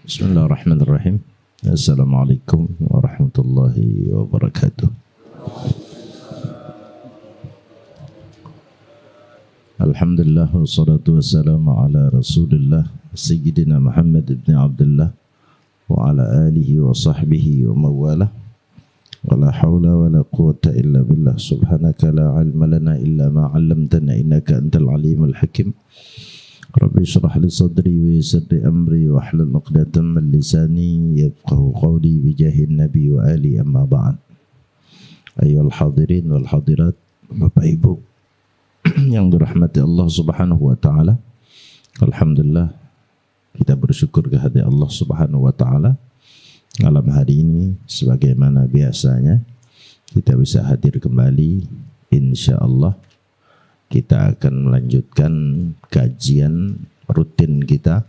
Bismillahirrahmanirrahim. Assalamualaikum warahmatullahi wabarakatuh. Alhamdulillah wassalatu wassalamu ala Rasulillah Sayyidina Muhammad ibn Abdullah wa ala alihi wa sahbihi wa mawalah. Wa la hawla wa la quwwata illa billah. Subhanaka la ilma lana illa ma 'allamtana innaka antal alimul hakim. Rabbi shrah li sadri wa yassir li amri wa hlul 'uqdatam min lisani yafqahu qawli bi jahin nabi wa ali amma ba'd. Ayyuhal hadirin wal hadirat, Bapak Ibu yang dirahmati Allah Subhanahu wa taala. Alhamdulillah kita bersyukur kehadirat Allah Subhanahu wa taala. Malam hari ini sebagaimana biasanya kita bisa hadir kembali, insyaallah. Kita akan melanjutkan kajian rutin kita.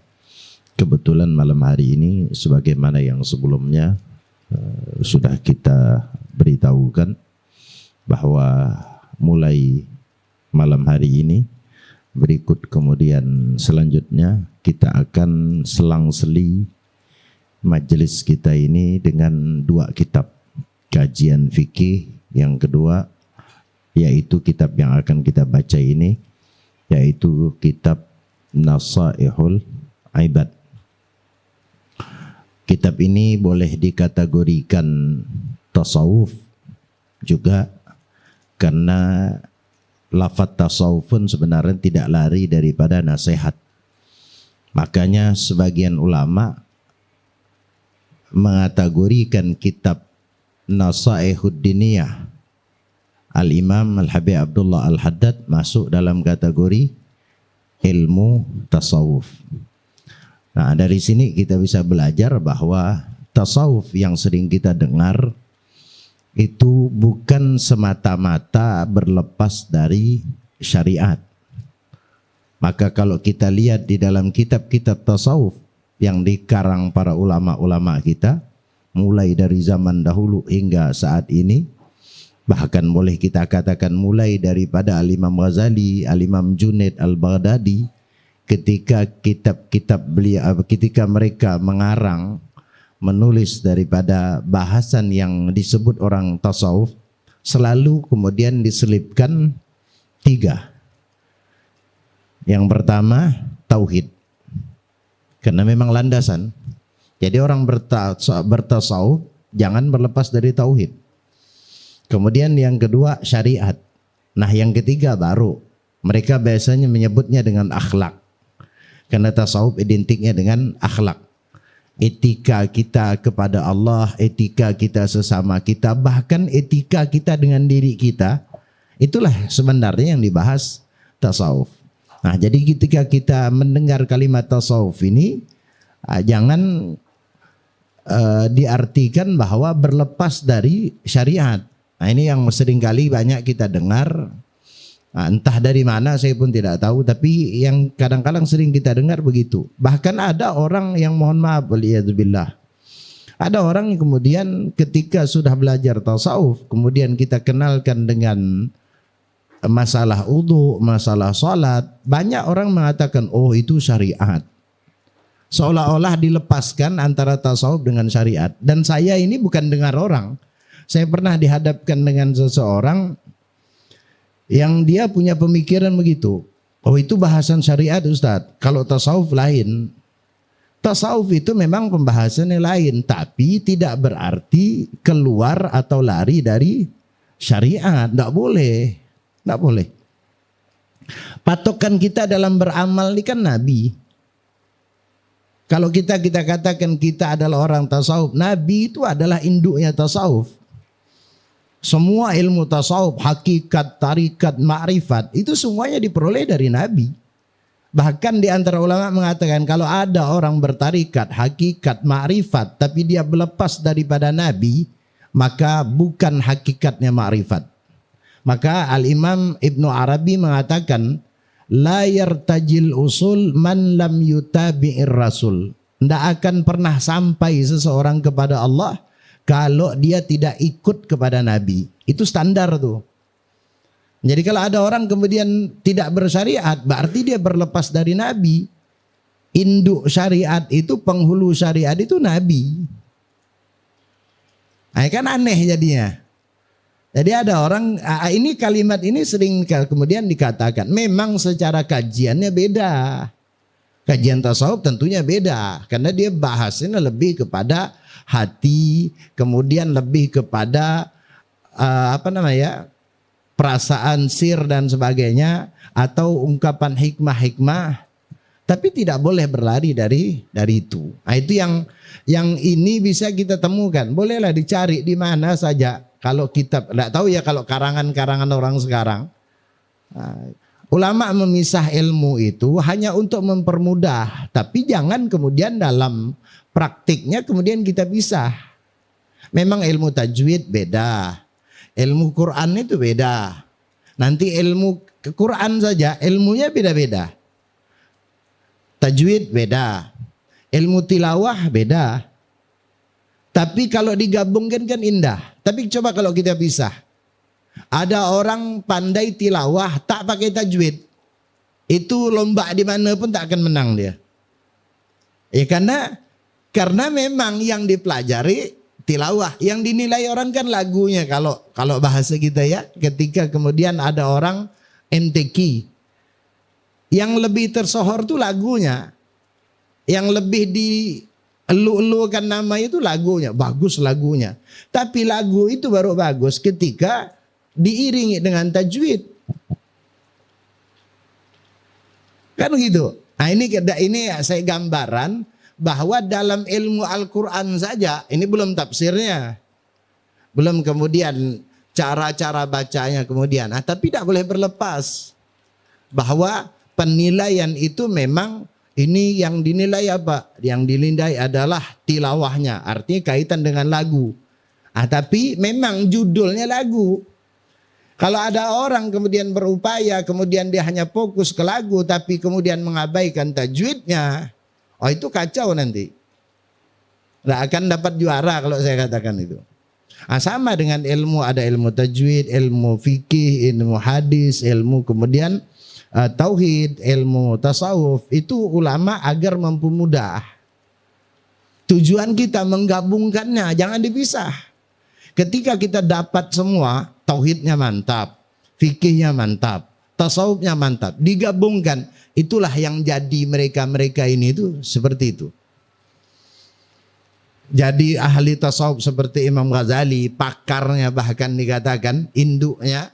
Kebetulan malam hari ini sebagaimana yang sebelumnya sudah kita beritahukan bahwa mulai malam hari ini berikut kemudian selanjutnya kita akan selang-seli majelis kita ini dengan dua kitab kajian fikih. Yang kedua yaitu kitab yang akan kita baca ini, yaitu kitab Nasaihul Ibad. Kitab ini boleh dikategorikan tasawuf juga karena lafaz tasawuf pun sebenarnya tidak lari daripada nasihat. Makanya sebagian ulama mengategorikan kitab Nasaihud Diniyah Al-Imam Al-Habib Abdullah Al-Haddad masuk dalam kategori ilmu tasawuf. Nah, dari sini kita bisa belajar bahwa tasawuf yang sering kita dengar itu bukan semata-mata berlepas dari syariat. Maka kalau kita lihat di dalam kitab-kitab tasawuf yang dikarang para ulama-ulama kita, mulai dari zaman dahulu hingga saat ini, bahkan boleh kita katakan mulai daripada Al-Imam Ghazali, Al-Imam Junaid Al-Baghdadi, ketika kitab-kitab beliau, ketika mereka mengarang, menulis daripada bahasan yang disebut orang tasawuf, selalu kemudian diselipkan tiga. Yang pertama, tauhid. Karena memang landasan. Jadi orang bertasawuf jangan berlepas dari tauhid. Kemudian yang kedua syariat. Nah yang ketiga baru mereka biasanya menyebutnya dengan akhlak. Karena tasawuf identiknya dengan akhlak. Etika kita kepada Allah, etika kita sesama kita, bahkan etika kita dengan diri kita. Itulah sebenarnya yang dibahas tasawuf. Nah jadi ketika kita mendengar kalimat tasawuf ini, jangan diartikan bahwa berlepas dari syariat. Nah ini yang seringkali banyak kita dengar, entah dari mana saya pun tidak tahu, tapi yang kadang-kadang sering kita dengar begitu. Bahkan ada orang yang mohon maaf, waliyadzubillah, ada orang yang kemudian ketika sudah belajar tasawuf, kemudian kita kenalkan dengan masalah wudu, masalah sholat, banyak orang mengatakan oh itu syariat. Seolah-olah dilepaskan antara tasawuf dengan syariat. Dan saya ini bukan dengar orang. Saya pernah dihadapkan dengan seseorang yang dia punya pemikiran begitu. Oh itu bahasan syariat Ustadz. Kalau tasawuf lain. Tasawuf itu memang pembahasannya lain. Tapi tidak berarti keluar atau lari dari syariat. Tidak boleh. Tidak boleh. Patokan kita dalam beramal ini kan Nabi. Kalau kita katakan kita adalah orang tasawuf. Nabi itu adalah induknya tasawuf. Semua ilmu tasawuf, hakikat, tarikat, ma'rifat, itu semuanya diperoleh dari Nabi. Bahkan di antara ulama mengatakan kalau ada orang bertarikat, hakikat, ma'rifat, tapi dia berlepas daripada Nabi, maka bukan hakikatnya ma'rifat. Maka Al-Imam Ibnu Arabi mengatakan, la yartajil usul man lam yutabi'ir rasul. Tidak akan pernah sampai seseorang kepada Allah kalau dia tidak ikut kepada Nabi. Itu standar tuh. Jadi kalau ada orang kemudian tidak bersyariat, berarti dia berlepas dari Nabi. induk syariat itu, penghulu syariat itu Nabi. Nah, kan aneh jadinya. Jadi ada orang, ini kalimat ini sering kemudian dikatakan, memang secara kajiannya beda. Kajian tasawuf tentunya beda, karena dia bahasnya lebih kepada hati, kemudian lebih kepada perasaan sir dan sebagainya, atau ungkapan hikmah-hikmah. Tapi tidak boleh berlari dari itu. Nah, itu yang ini bisa kita temukan. Bolehlah dicari di mana saja. Kalau kitab, tidak tahu ya kalau karangan-karangan orang sekarang. Nah, ulama memisah ilmu itu hanya untuk mempermudah. Tapi jangan kemudian dalam praktiknya kemudian kita pisah. Memang ilmu tajwid beda. Ilmu Quran itu beda. Nanti ilmu Quran saja ilmunya beda-beda. Tajwid beda, ilmu tilawah beda. Tapi kalau digabungkan kan indah. Tapi coba kalau kita pisah. Ada orang pandai tilawah tak pakai tajwid. Itu lomba di mana pun tak akan menang dia. Ya karena memang yang dipelajari tilawah, yang dinilai orang kan lagunya, kalau bahasa kita ya. Ketika kemudian ada orang MTQ, yang lebih tersohor tuh lagunya, yang lebih dielu-elukan nama itu lagunya, bagus lagunya. Tapi lagu itu baru bagus ketika diiringi dengan tajwid. Kan gitu. Nah ini saya gambaran bahwa dalam ilmu Al-Quran saja, ini belum tafsirnya, belum kemudian cara-cara bacanya kemudian. Nah, tapi tidak boleh berlepas bahwa penilaian itu memang ini yang dinilai apa? Yang dinilai adalah tilawahnya, artinya kaitan dengan lagu. Tapi memang judulnya lagu. Kalau ada orang kemudian berupaya, kemudian dia hanya fokus ke lagu, tapi kemudian mengabaikan tajwidnya, itu kacau nanti. Nggak akan dapat juara kalau saya katakan itu. Sama dengan ilmu, ada ilmu tajwid, ilmu fikih, ilmu hadis, ilmu kemudian tauhid, ilmu tasawuf, itu ulama agar mempermudah. Tujuan kita menggabungkannya, jangan dipisah. Ketika kita dapat semua, tauhidnya mantap, fikihnya mantap, tasawufnya mantap, digabungkan, itulah yang jadi mereka ini itu seperti itu. Jadi ahli tasawuf seperti Imam Ghazali, pakarnya bahkan dikatakan, induknya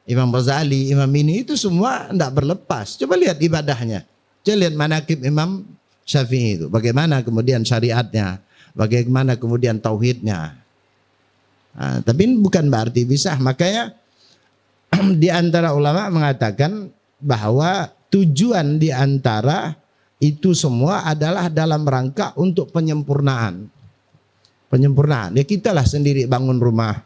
Imam Ghazali, Imam ini itu semua tidak berlepas. Coba lihat ibadahnya. Coba lihat manaqib Imam Syafi'i itu. Bagaimana kemudian syariatnya. Bagaimana kemudian tauhidnya. Tapi bukan berarti bisa. Makanya di antara ulama mengatakan bahwa tujuan di antara itu semua adalah dalam rangka untuk penyempurnaan. Penyempurnaan. Ya kita lah sendiri bangun rumah.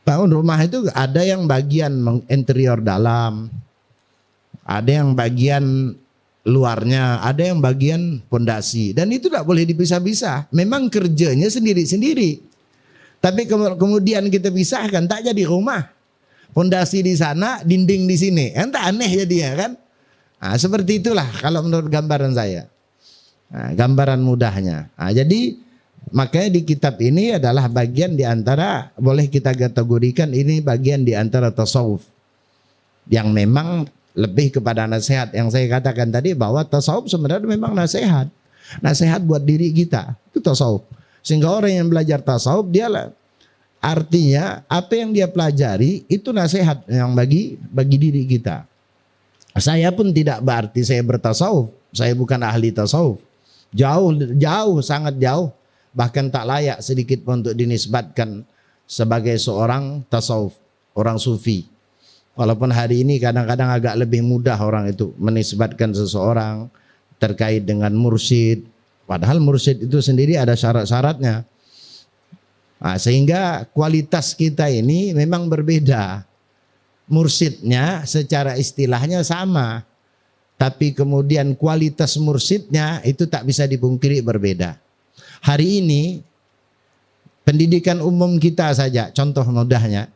Bangun rumah itu ada yang bagian interior dalam, ada yang bagian luarnya, ada yang bagian pondasi, dan itu tidak boleh dipisah-pisah. Memang kerjanya sendiri-sendiri. Tapi kemudian kita pisahkan, tak jadi rumah. Pondasi di sana, dinding di sini, entah aneh jadinya kan? Seperti itulah kalau menurut gambaran saya. Gambaran mudahnya. Jadi makanya di kitab ini adalah bagian di antara, boleh kita kategorikan ini bagian di antara tasawuf yang memang lebih kepada nasihat. Yang saya katakan tadi bahwa tasawuf sebenarnya memang nasihat. Nasihat buat diri kita, itu tasawuf. Sehingga orang yang belajar tasawuf, dia artinya apa yang dia pelajari itu nasihat yang bagi diri kita. Saya pun tidak berarti saya bertasawuf, saya bukan ahli tasawuf. Jauh, sangat jauh. Bahkan tak layak sedikit pun untuk dinisbatkan sebagai seorang tasawuf, orang sufi. Walaupun hari ini kadang-kadang agak lebih mudah orang itu menisbatkan seseorang terkait dengan mursyid. Padahal mursyid itu sendiri ada syarat-syaratnya. Sehingga kualitas kita ini memang berbeda. Mursyidnya secara istilahnya sama. Tapi kemudian kualitas mursyidnya itu tak bisa dipungkiri berbeda. Hari ini pendidikan umum kita saja, contoh mudahnya,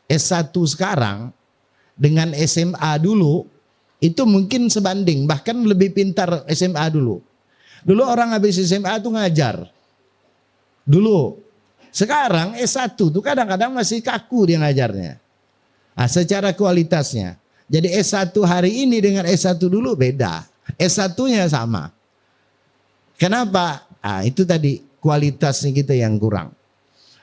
S1 sekarang dengan SMA dulu itu mungkin sebanding, bahkan lebih pintar SMA dulu. Dulu orang habis SMA tuh ngajar. Dulu. Sekarang S1 tuh kadang-kadang masih kaku dia ngajarnya. Nah, secara kualitasnya. Jadi S1 hari ini dengan S1 dulu beda. S1-nya sama. Kenapa? Itu tadi kualitasnya kita yang kurang.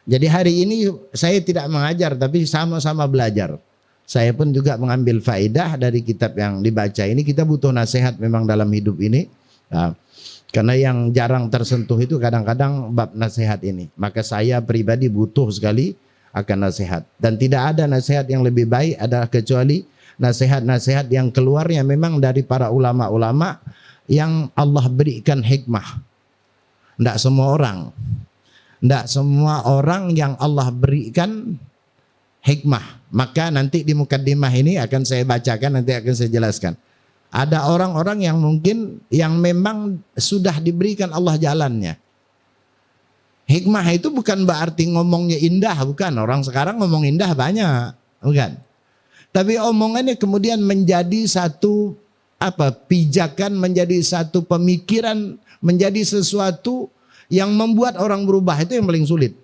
Jadi hari ini saya tidak mengajar tapi sama-sama belajar. Saya pun juga mengambil faedah dari kitab yang dibaca ini. Kita butuh nasihat memang dalam hidup ini. Nah, karena yang jarang tersentuh itu kadang-kadang bab nasihat ini. Maka saya pribadi butuh sekali akan nasihat. Dan tidak ada nasihat yang lebih baik adalah kecuali nasihat-nasihat yang keluarnya memang dari para ulama-ulama yang Allah berikan hikmah. Tidak semua orang. Tidak semua orang yang Allah berikan hikmah. Maka nanti di mukaddimah ini akan saya bacakan, nanti akan saya jelaskan. Ada orang-orang yang mungkin yang memang sudah diberikan Allah jalannya. Hikmah itu bukan berarti ngomongnya indah, bukan. Orang sekarang ngomong indah banyak, bukan. Tapi omongannya kemudian menjadi satu pijakan, menjadi satu pemikiran, menjadi sesuatu yang membuat orang berubah. Itu yang paling sulit.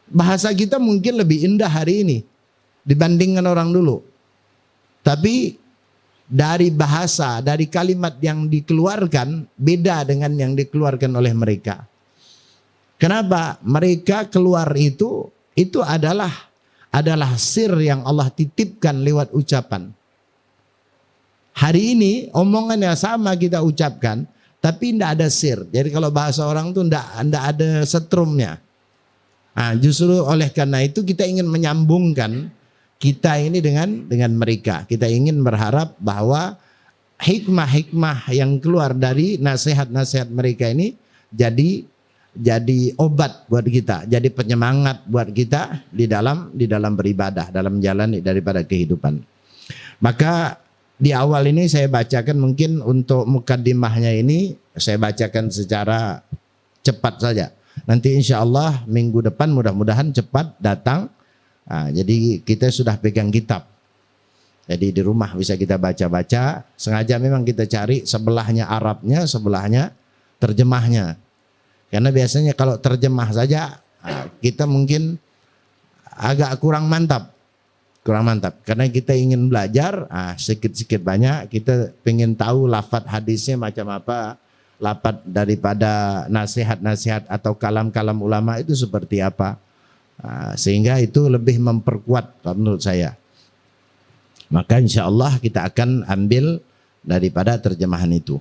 Bahasa kita mungkin lebih indah hari ini dibandingkan orang dulu. Tapi dari bahasa, dari kalimat yang dikeluarkan beda dengan yang dikeluarkan oleh mereka. Kenapa? Mereka keluar itu adalah sir yang Allah titipkan lewat ucapan. Hari ini omongannya sama kita ucapkan, tapi tidak ada sir. Jadi kalau bahasa orang itu tidak ada setrumnya. Nah, justru oleh karena itu kita ingin menyambungkan kita ini dengan mereka. Kita ingin berharap bahwa hikmah-hikmah yang keluar dari nasihat-nasihat mereka ini jadi obat buat kita, jadi penyemangat buat kita di dalam beribadah, dalam menjalani daripada kehidupan. Maka di awal ini saya bacakan, mungkin untuk mukaddimahnya ini saya bacakan secara cepat saja. Nanti insya Allah minggu depan mudah-mudahan cepat datang. Jadi kita sudah pegang kitab. Jadi di rumah bisa kita baca-baca. Sengaja memang kita cari sebelahnya Arabnya, sebelahnya terjemahnya. Karena biasanya kalau terjemah saja kita mungkin agak kurang mantap. Karena kita ingin belajar sedikit-sedikit banyak. Kita ingin tahu lafadz hadisnya macam apa. Lafadz daripada nasihat-nasihat atau kalam-kalam ulama itu seperti apa. Sehingga itu lebih memperkuat menurut saya. Maka insya Allah kita akan ambil daripada terjemahan itu.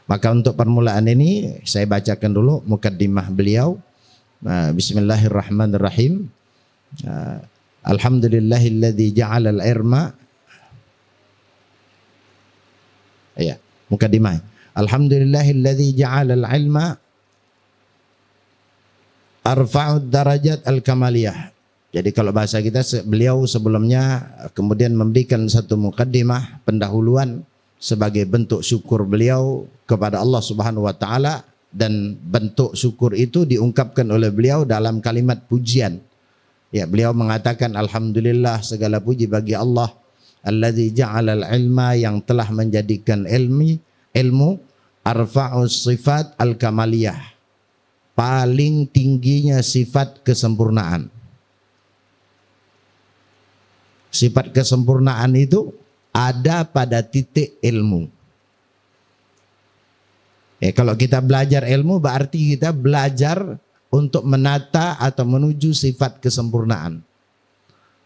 Maka untuk permulaan ini saya bacakan dulu mukaddimah beliau. Bismillahirrahmanirrahim. Alhamdulillahilladzi ja'ala al-irma. Ya, mukaddimah. Alhamdulillahilladzi ja'ala al-ilma arfa'ud darajat al-kamaliyah. Jadi kalau bahasa kita, beliau sebelumnya kemudian memberikan satu mukaddimah, pendahuluan sebagai bentuk syukur beliau kepada Allah Subhanahu wa taala, dan bentuk syukur itu diungkapkan oleh beliau dalam kalimat pujian. Ya, beliau mengatakan alhamdulillah, segala puji bagi Allah alladzi ja'alal ilma, yang telah menjadikan ilmu arfa'us sifat al-kamaliyah, paling tingginya sifat kesempurnaan. Sifat kesempurnaan itu ada pada titik ilmu. Kalau kita belajar ilmu berarti kita belajar untuk menata atau menuju sifat kesempurnaan.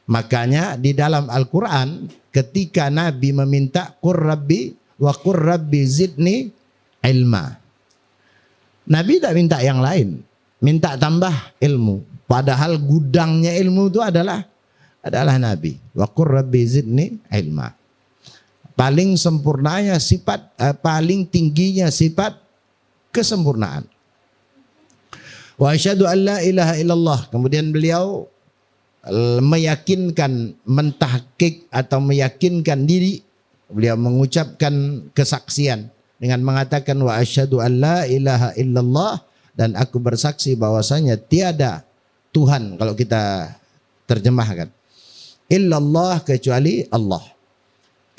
Makanya di dalam Al-Quran ketika Nabi meminta qur rabbi wa qur rabbi zidni ilma, Nabi tidak minta yang lain, minta tambah ilmu. Padahal gudangnya ilmu itu adalah Nabi. Wa qur rabbi zidni ilma. Paling sempurnanya sifat, paling tingginya sifat kesempurnaan. Wa asyhadu an la ilaha illallah. Kemudian beliau meyakinkan, mentahqiq atau meyakinkan diri. Beliau mengucapkan kesaksian dengan mengatakan wa asyhadu an la ilaha illallah, dan aku bersaksi bahwasanya tiada Tuhan, kalau kita terjemahkan, illallah, kecuali Allah.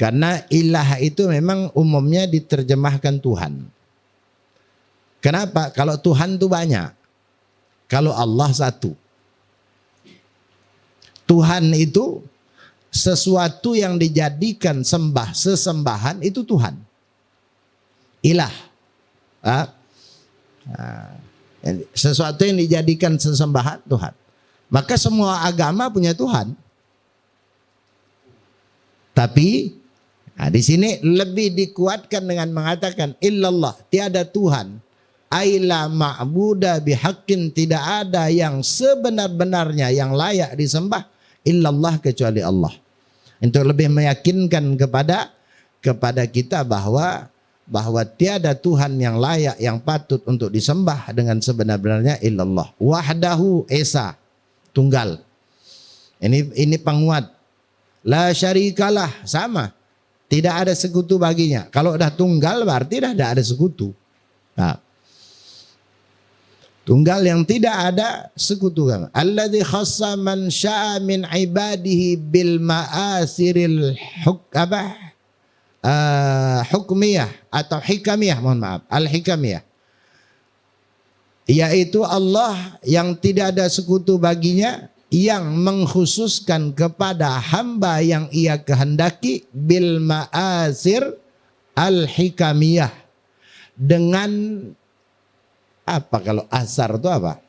Karena ilah itu memang umumnya diterjemahkan Tuhan. Kenapa? Kalau Tuhan itu banyak. Kalau Allah satu. Tuhan itu sesuatu yang dijadikan sesembahan itu Tuhan. Ilah. Sesuatu yang dijadikan sesembahan Tuhan. Maka semua agama punya Tuhan. Tapi di sini lebih dikuatkan dengan mengatakan illallah, tiada Tuhan, aila ma'buda bihaqqin, tidak ada yang sebenar-benarnya yang layak disembah illallah kecuali Allah. Untuk lebih meyakinkan kepada kita bahwa tiada Tuhan yang layak, yang patut untuk disembah dengan sebenar-benarnya illallah. Wahdahu esa, tunggal. Ini penguat. La syarikalah, sama. Tidak ada sekutu baginya. Kalau dah tunggal berarti dah tidak ada sekutu. Nah, tunggal yang tidak ada sekutu. Alladzi khassa man syaa min ibadihi bil ma'asiril hukmiyah atau hikamiyah, mohon maaf, al-hikamiyah. Yaitu Allah yang tidak ada sekutu baginya, yang mengkhususkan kepada hamba yang ia kehendaki bil ma'asir al-hikamiyah, dengan apa, kalau asar itu apa?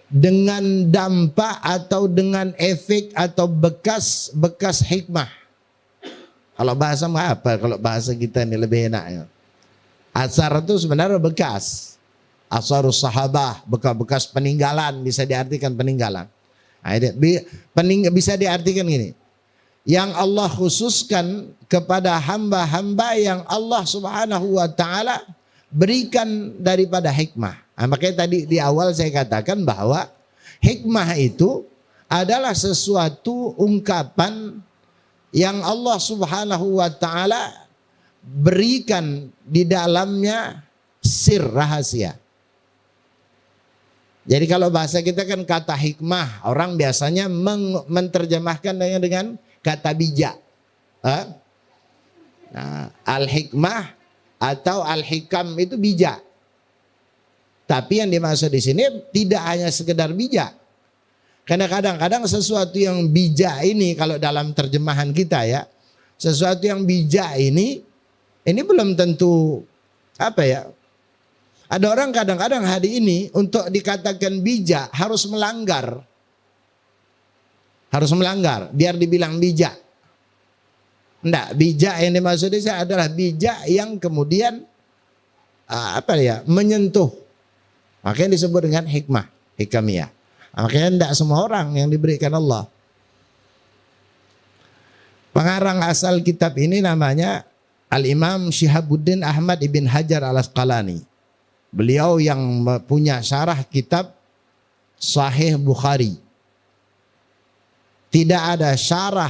Dengan dampak atau dengan efek atau bekas hikmah. Kalau bahasa apa? Kalau bahasa kita ini lebih enaknya. Asar itu sebenarnya bekas. Asarus sahabah, bekas peninggalan, bisa diartikan peninggalan. Bisa diartikan gini. Yang Allah khususkan kepada hamba-hamba yang Allah Subhanahu wa taala berikan daripada hikmah. Makanya tadi di awal saya katakan bahwa hikmah itu adalah sesuatu ungkapan yang Allah Subhanahu wa taala berikan di dalamnya sir, rahasia. Jadi kalau bahasa kita kan kata hikmah, orang biasanya menerjemahkan dengan kata bijak. Nah, al-hikmah atau al-hikam itu bijak. Tapi yang dimaksud di sini tidak hanya sekedar bijak. Karena kadang-kadang sesuatu yang bijak ini, kalau dalam terjemahan kita ya, sesuatu yang bijak ini belum tentu apa ya. Ada orang kadang-kadang hari ini untuk dikatakan bijak harus melanggar. Harus melanggar biar dibilang bijak. Enggak, bijak yang dimaksud ini adalah bijak yang kemudian menyentuh. Makanya disebut dengan hikmah, hikamiyah. Makanya enggak semua orang yang diberikan Allah. Pengarang asal kitab ini namanya Al-Imam Syihabuddin Ahmad ibn Hajar al-Asqalani. Beliau yang punya syarah kitab Sahih Bukhari. Tidak ada syarah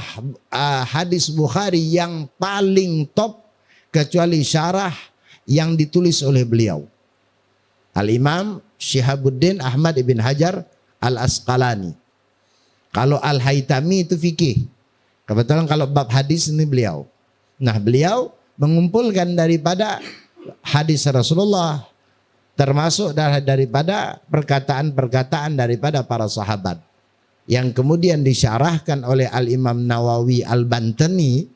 hadis Bukhari yang paling top kecuali syarah yang ditulis oleh beliau. Al-Imam Syihabuddin Ahmad ibn Hajar al-Asqalani. Kalau Al-Haytami itu fikih. Kebetulan kalau bab hadis ini beliau. Nah, beliau mengumpulkan daripada hadis Rasulullah, termasuk daripada perkataan-perkataan daripada para sahabat yang kemudian disyarahkan oleh Al-Imam Nawawi Al-Bantani.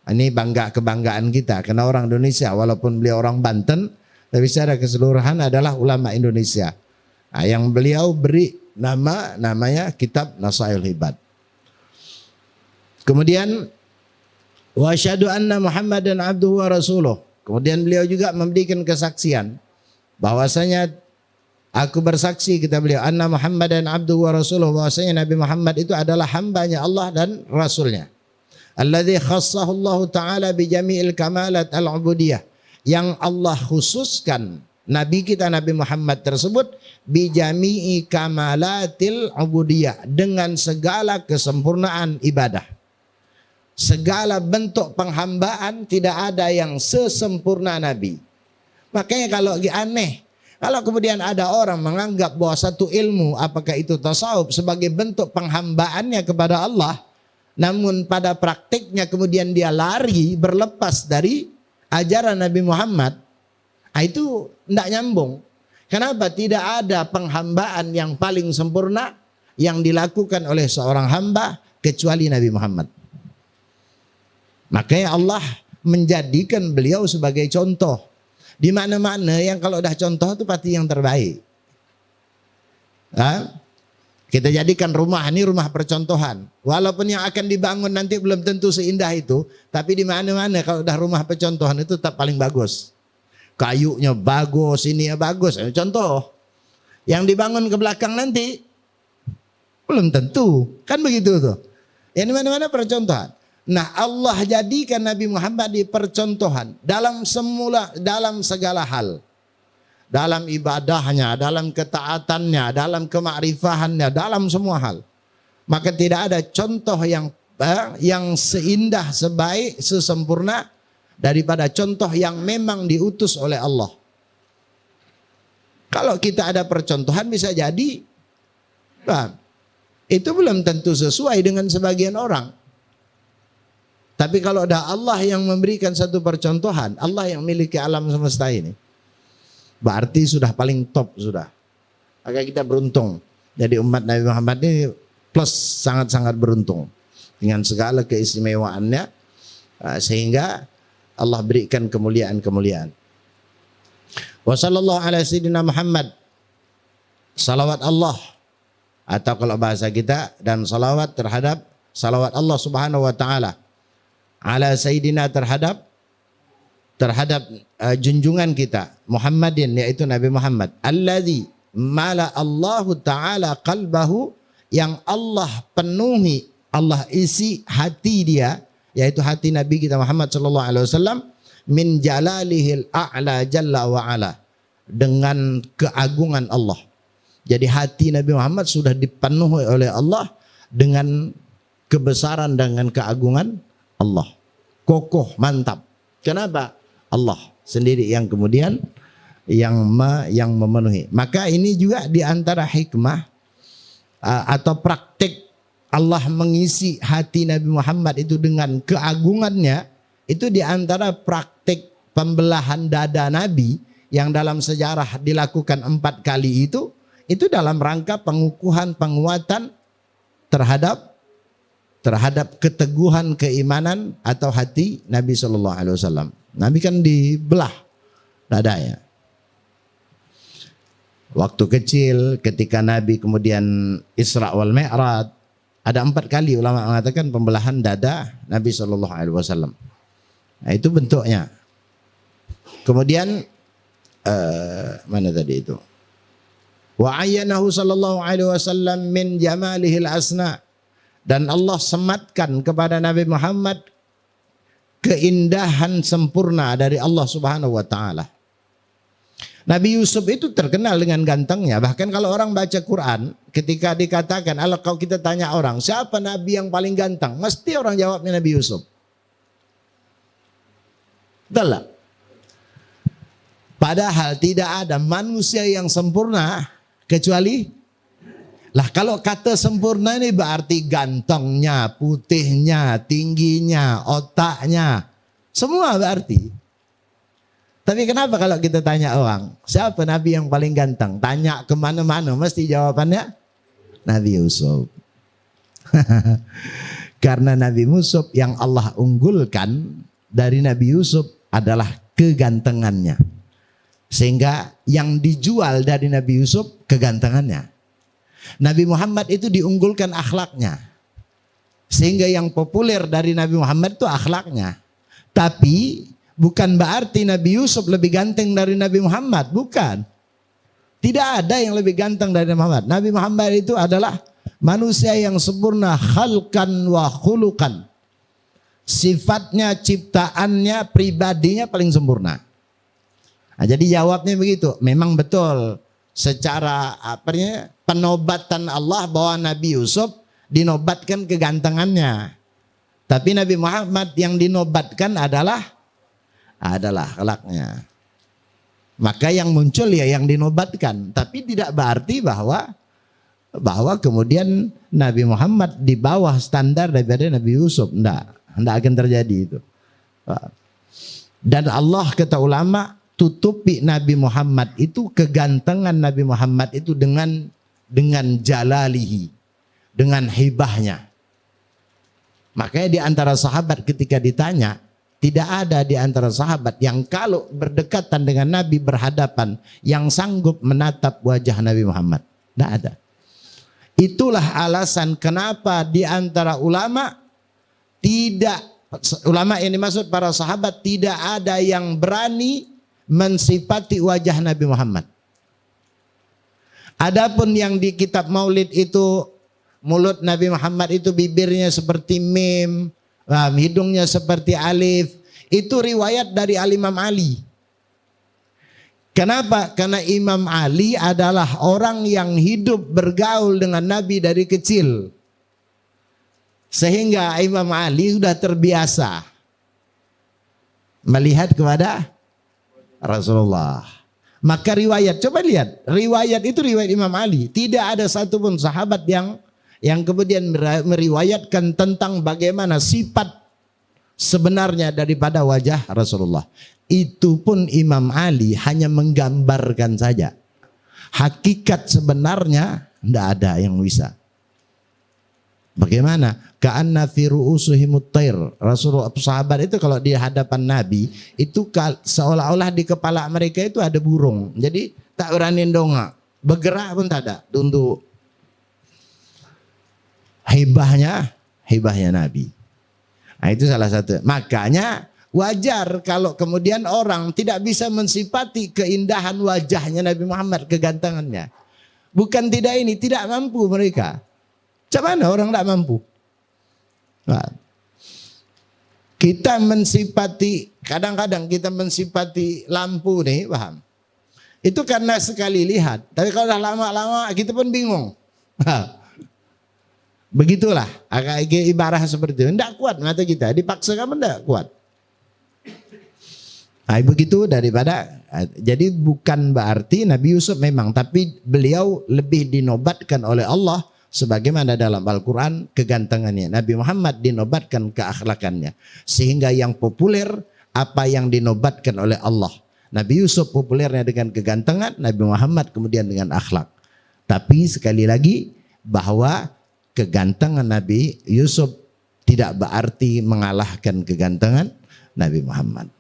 Ini kebanggaan kita karena orang Indonesia walaupun beliau orang Banten, tapi secara keseluruhan adalah ulama Indonesia. Nah, yang beliau beri namanya kitab Nasaihul Ibad. Kemudian wa asyhadu anna Muhammadan abduhu wa rasuluh. Kemudian beliau juga memberikan kesaksian bahwasanya aku bersaksi, kata beliau, anna Muhammadan abduhu wa rasuluh, bahwasanya Nabi Muhammad itu adalah hambanya Allah dan rasulnya. Alladzi khassahu Allah taala bi jami'il kamalat al-ubudiyah, yang Allah khususkan Nabi kita Nabi Muhammad tersebut bi jami'i kamalatil ubudiyah, dengan segala kesempurnaan ibadah. Segala bentuk penghambaan tidak ada yang sesempurna Nabi. Makanya kalau aneh, kalau kemudian ada orang menganggap bahwa satu ilmu, apakah itu tasawuf, sebagai bentuk penghambaannya kepada Allah, namun pada praktiknya kemudian dia lari berlepas dari ajaran Nabi Muhammad, itu tidak nyambung. Kenapa? Tidak ada penghambaan yang paling sempurna yang dilakukan oleh seorang hamba kecuali Nabi Muhammad. Makanya Allah menjadikan beliau sebagai contoh. Di mana-mana yang kalau udah contoh itu pasti yang terbaik. Kita jadikan rumah ini rumah percontohan. Walaupun yang akan dibangun nanti belum tentu seindah itu, tapi di mana-mana kalau udah rumah percontohan itu tetap paling bagus. Kayunya bagus, ini ya bagus. Contoh. Yang dibangun ke belakang nanti belum tentu. Kan begitu tuh. Yang di mana-mana percontohan. Nah, Allah jadikan Nabi Muhammad di percontohan dalam segala hal. Dalam ibadahnya, dalam ketaatannya, dalam kemakrifahannya, dalam semua hal. Maka tidak ada contoh yang seindah, sebaik, sesempurna daripada contoh yang memang diutus oleh Allah. Kalau kita ada percontohan bisa jadi itu belum tentu sesuai dengan sebagian orang. Tapi kalau ada Allah yang memberikan satu percontohan, Allah yang memiliki alam semesta ini, berarti sudah paling top sudah. Maka kita beruntung. Jadi umat Nabi Muhammad ini plus sangat-sangat beruntung dengan segala keistimewaannya, sehingga Allah berikan kemuliaan-kemuliaan. Wa sallallahu ala sayyidina Muhammad. Salawat Allah, atau kalau bahasa kita, dan salawat terhadap salawat Allah Subhanahu wa taala ala sayyidina terhadap junjungan kita Muhammadin, yaitu Nabi Muhammad, alladzi mala Allahu taala qalbahu, yang Allah penuhi, Allah isi hati dia, yaitu hati Nabi kita Muhammad sallallahu alaihi wasallam, min jalalihil a'la jalla wa ala, dengan keagungan Allah. Jadi hati Nabi Muhammad sudah dipenuhi oleh Allah dengan kebesaran, dengan keagungan Allah. Kokoh, mantap. Kenapa? Allah sendiri yang kemudian yang memenuhi. Maka ini juga diantara hikmah atau praktik Allah mengisi hati Nabi Muhammad itu dengan keagungannya. Itu diantara praktik pembelahan dada Nabi yang dalam sejarah dilakukan 4 kali itu dalam rangka pengukuhan, penguatan terhadap keteguhan keimanan atau hati Nabi Shallallahu Alaihi Wasallam. Nabi kan dibelah dadanya. Waktu kecil ketika Nabi kemudian Isra wal Mi'raj, ada 4 kali ulama mengatakan pembelahan dada Nabi Shallallahu Alaihi Wasallam. Nah, itu bentuknya. Kemudian mana tadi itu? Wa ayyanahu sallallahu alaihi wasallam min jamalihil asna, dan Allah sematkan kepada Nabi Muhammad keindahan sempurna dari Allah Subhanahu wa taala. Nabi Yusuf itu terkenal dengan gantengnya. Bahkan kalau orang baca Quran, ketika dikatakan, kalau kita tanya orang, siapa Nabi yang paling ganteng? Mesti orang jawabnya Nabi Yusuf. Betul tak? Padahal tidak ada manusia yang sempurna kecuali, kalau kata sempurna ini berarti gantengnya, putihnya, tingginya, otaknya, semua berarti. Tapi kenapa kalau kita tanya orang, siapa Nabi yang paling ganteng? Tanya kemana-mana, mesti jawabannya Nabi Yusuf. Karena Nabi Yusuf yang Allah unggulkan dari Nabi Yusuf adalah kegantengannya. Sehingga yang dijual dari Nabi Yusuf kegantengannya. Nabi Muhammad itu diunggulkan akhlaknya. Sehingga yang populer dari Nabi Muhammad itu akhlaknya. Tapi bukan berarti Nabi Yusuf lebih ganteng dari Nabi Muhammad. Bukan. Tidak ada yang lebih ganteng dari Nabi Muhammad. Nabi Muhammad itu adalah manusia yang sempurna khalqan wa khuluqan. Sifatnya, ciptaannya, pribadinya paling sempurna. Nah, jadi jawabnya begitu. Memang betul secara penobatan Allah bahwa Nabi Yusuf dinobatkan kegantengannya. Tapi Nabi Muhammad yang dinobatkan adalah akhlaknya. Maka yang muncul ya yang dinobatkan. Tapi tidak berarti bahwa bahwa kemudian Nabi Muhammad di bawah standar daripada Nabi Yusuf. Enggak akan terjadi itu. Dan Allah, kata ulama, tutupi Nabi Muhammad itu, kegantengan Nabi Muhammad itu dengan jalalihi, dengan hibahnya. Makanya di antara sahabat ketika ditanya, tidak ada di antara sahabat yang kalau berdekatan dengan Nabi, berhadapan, yang sanggup menatap wajah Nabi Muhammad. Tidak ada. Itulah alasan kenapa di antara ulama yang dimaksud para sahabat, tidak ada yang berani mensifati wajah Nabi Muhammad. Adapun yang di kitab Maulid itu, mulut Nabi Muhammad itu bibirnya seperti mim, hidungnya seperti alif, itu riwayat dari Al-Imam Ali. Kenapa? Karena Imam Ali adalah orang yang hidup bergaul dengan Nabi dari kecil. Sehingga Imam Ali sudah terbiasa melihat kepada Rasulullah. Maka riwayat, coba lihat, riwayat itu riwayat Imam Ali. Tidak ada satupun sahabat yang kemudian meriwayatkan tentang bagaimana sifat sebenarnya daripada wajah Rasulullah. Itu pun Imam Ali hanya menggambarkan saja. Hakikat sebenarnya tidak ada yang bisa. Bagaimana? Ka'anna fi ru'usihimut thair. Rasulullah, sahabat itu kalau di hadapan Nabi itu seolah-olah di kepala mereka itu ada burung. Jadi tak berani dongak. Bergerak pun tak ada, tunduk. Hibahnya Nabi. Nah, itu salah satu. Makanya wajar kalau kemudian orang tidak bisa mensifati keindahan wajahnya Nabi Muhammad, kegantengannya. Bukan tidak mampu mereka. Macam mana orang tidak mampu? Nah, kita mensifati, kadang-kadang kita mensifati lampu nih, paham? Itu karena sekali lihat. Tapi kalau dah lama-lama kita pun bingung. Begitulah, ibarat seperti itu. Tidak kuat mata kita, dipaksakan tidak kuat. Nah, begitu daripada, jadi bukan berarti Nabi Yusuf memang, tapi beliau lebih dinobatkan oleh Allah sebagaimana dalam Al-Quran kegantengannya. Nabi Muhammad dinobatkan keakhlakannya. Sehingga yang populer apa yang dinobatkan oleh Allah. Nabi Yusuf populernya dengan kegantengan, Nabi Muhammad kemudian dengan akhlak. Tapi sekali lagi bahwa kegantengan Nabi Yusuf tidak berarti mengalahkan kegantengan Nabi Muhammad.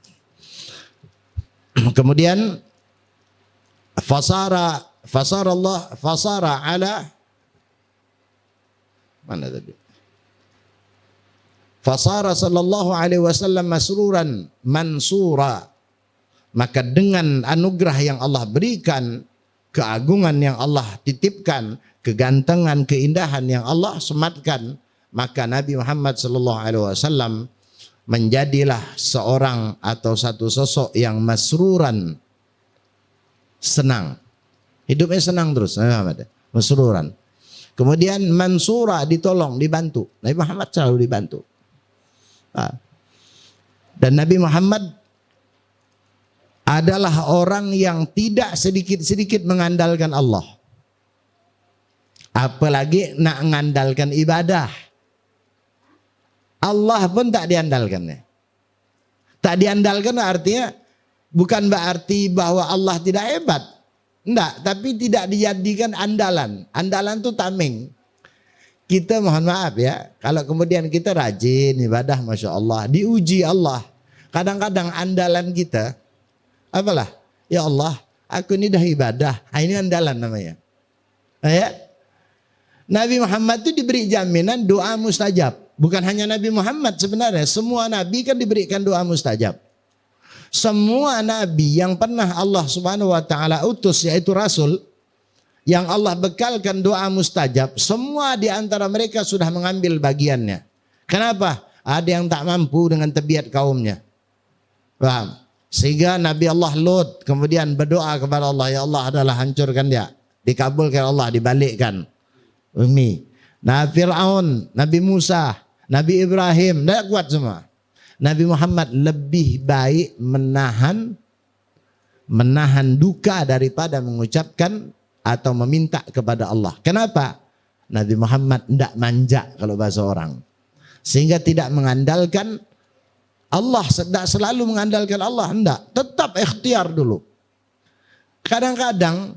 Kemudian fasara ala mana tadi? Fasara sallallahu alaihi wasallam masruran mansura. Maka dengan anugerah yang Allah berikan, keagungan yang Allah titipkan, kegantengan, keindahan yang Allah sematkan, maka Nabi Muhammad sallallahu alaihi wasallam menjadilah seorang atau satu sosok yang masruran, senang. Hidupnya senang terus, Nabi Muhammad, masruran. Kemudian mansura, ditolong, dibantu. Nabi Muhammad selalu dibantu. Dan Nabi Muhammad adalah orang yang tidak sedikit-sedikit mengandalkan Allah. Apalagi nak mengandalkan ibadah. Allah pun tak diandalkannya. Tak diandalkan artinya bukan berarti bahwa Allah tidak hebat. Enggak, tapi tidak dijadikan andalan. Andalan itu tameng. Kita mohon maaf ya, kalau kemudian kita rajin ibadah, Masya Allah, diuji Allah. Kadang-kadang andalan kita, apalah, ya Allah, aku ini dah ibadah. Ini andalan namanya. Ya? Nabi Muhammad itu diberi jaminan doa mustajab. Bukan hanya Nabi Muhammad sebenarnya, semua Nabi kan diberikan doa mustajab. Semua nabi yang pernah Allah Subhanahu wa taala utus, yaitu rasul yang Allah bekalkan doa mustajab, semua di antara mereka sudah mengambil bagiannya. Kenapa? Ada yang tak mampu dengan tabiat kaumnya. Paham? Sehingga Nabi Allah Lut kemudian berdoa kepada Allah, ya Allah adalah hancurkan dia. Dikabulkan Allah, dibalikkan. Nabi Fir'aun, Nabi Musa, Nabi Ibrahim, tidak kuat semua. Nabi Muhammad lebih baik menahan duka daripada mengucapkan atau meminta kepada Allah. Kenapa? Nabi Muhammad tidak manja kalau bahasa orang. Sehingga tidak mengandalkan Allah, tidak selalu mengandalkan Allah. Tidak, tetap ikhtiar dulu. Kadang-kadang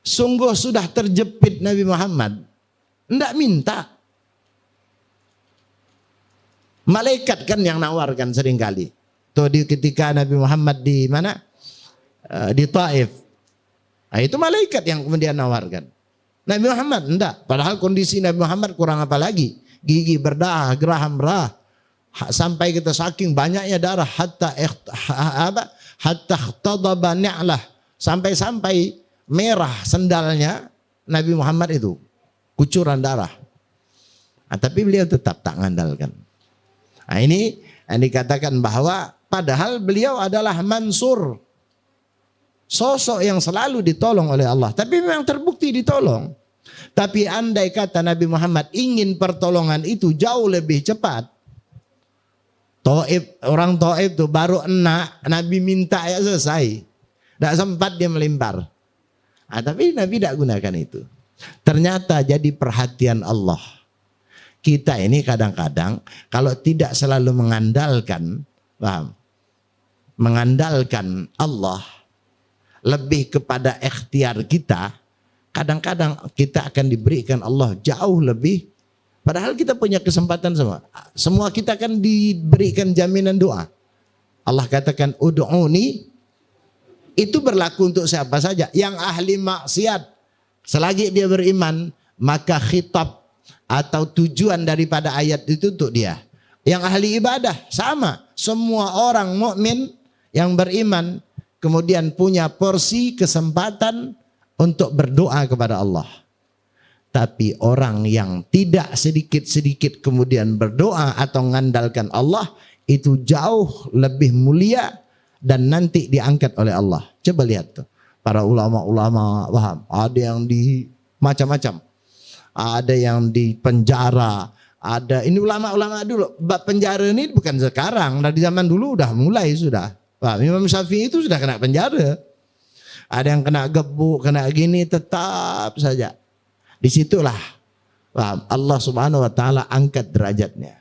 sungguh sudah terjepit Nabi Muhammad, tidak minta. Malaikat kan yang nawarkan seringkali. Tuh ketika Nabi Muhammad di mana? Di Taif. Nah, itu malaikat yang kemudian nawarkan. Nabi Muhammad enggak. Padahal kondisi Nabi Muhammad kurang apa lagi? Gigi berdarah, geraham berah. Sampai kita saking banyaknya darah hatta ihtadaba ni'lah. Sampai merah sendalnya Nabi Muhammad itu. Kucuran darah. Nah, tapi beliau tetap tak mengandalkan. Nah, ini yang dikatakan bahwa padahal beliau adalah mansur. Sosok yang selalu ditolong oleh Allah. Tapi memang terbukti ditolong. Tapi andai kata Nabi Muhammad ingin pertolongan itu jauh lebih cepat. Orang Taif itu baru enak, Nabi minta ya selesai. Tidak sempat dia melempar. Nah, tapi Nabi tidak gunakan itu. Ternyata jadi perhatian Allah. Kita ini kadang-kadang kalau tidak selalu mengandalkan, paham? Mengandalkan Allah, lebih kepada ikhtiar kita, kadang-kadang kita akan diberikan Allah jauh lebih. Padahal kita punya kesempatan semua. Semua kita akan diberikan jaminan doa. Allah katakan ud'uni, itu berlaku untuk siapa saja. Yang ahli maksiat, selagi dia beriman, maka khitab atau tujuan daripada ayat itu untuk dia. Yang ahli ibadah sama. Semua orang mukmin yang beriman kemudian punya porsi kesempatan untuk berdoa kepada Allah. Tapi orang yang tidak sedikit-sedikit kemudian berdoa atau mengandalkan Allah, itu jauh lebih mulia dan nanti diangkat oleh Allah. Coba lihat tuh. Para ulama-ulama, paham? Ada yang di macam-macam. Ada yang di penjara, ada ini ulama-ulama dulu. Bab penjara ini bukan sekarang, dari zaman dulu udah mulai sudah. Pak Imam Syafi'i itu sudah kena penjara. Ada yang kena gebuk, kena gini, tetap saja. Disitulah Allah Subhanahu Wa Taala angkat derajatnya.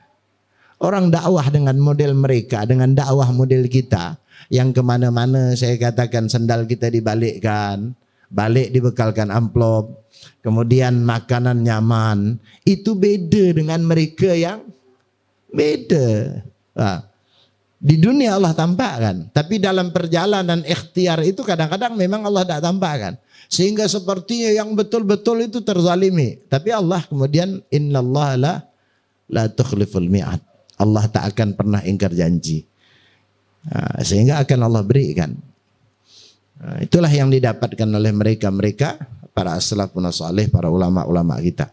Orang dakwah dengan model mereka, dengan dakwah model kita, yang kemana-mana saya katakan sendal kita dibalikkan, balik dibekalkan amplop. Kemudian makanan nyaman, itu beda dengan mereka yang beda. Di dunia Allah tampakkan, tapi dalam perjalanan ikhtiar itu kadang-kadang memang Allah tidak tampakkan. Sehingga sepertinya yang betul-betul itu terzalimi. Tapi Allah kemudian innallaha la tukhliful mi'ad. Allah tak akan pernah ingkar janji. Sehingga akan Allah berikan. Itulah yang didapatkan oleh mereka-mereka, para as-salafun salih, para ulama-ulama kita.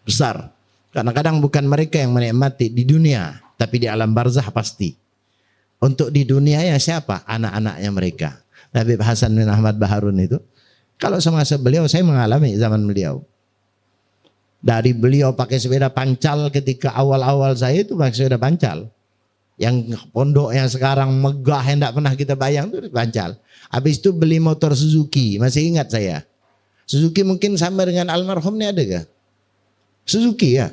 Besar. Kadang-kadang bukan mereka yang menikmati di dunia, tapi di alam barzah pasti. Untuk di dunia ya siapa? Anak-anaknya mereka. Habib Hasan bin Ahmad Baharun itu, kalau semasa beliau, saya mengalami zaman beliau. Dari beliau pakai sepeda pancal ketika awal-awal saya itu pakai sepeda pancal. Yang pondok yang sekarang megah yang tidak pernah kita bayang itu pancal. Habis itu beli motor Suzuki, masih ingat saya. Suzuki mungkin sama dengan almarhum ini ada gak? Suzuki ya,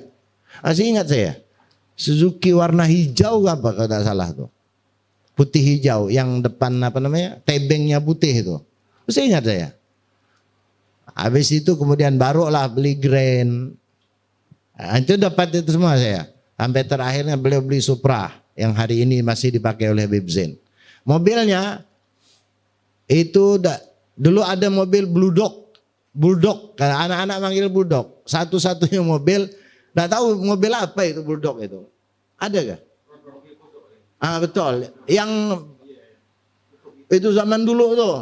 masih ingat saya. Suzuki warna hijau apa kalau tidak salah tuh. Putih hijau, yang depan apa namanya, tebengnya putih itu. Masih ingat saya. Habis itu kemudian barulah beli Grand. Nah, itu dapat itu semua saya. Sampai terakhirnya beliau beli Supra yang hari ini masih dipakai oleh Habib Zain. Mobilnya itu dulu ada mobil Bulldog, anak-anak manggil Bulldog. Satu-satunya mobil, enggak tahu mobil apa itu Bulldog itu. Ada gak? Betul. Yang itu zaman dulu tuh.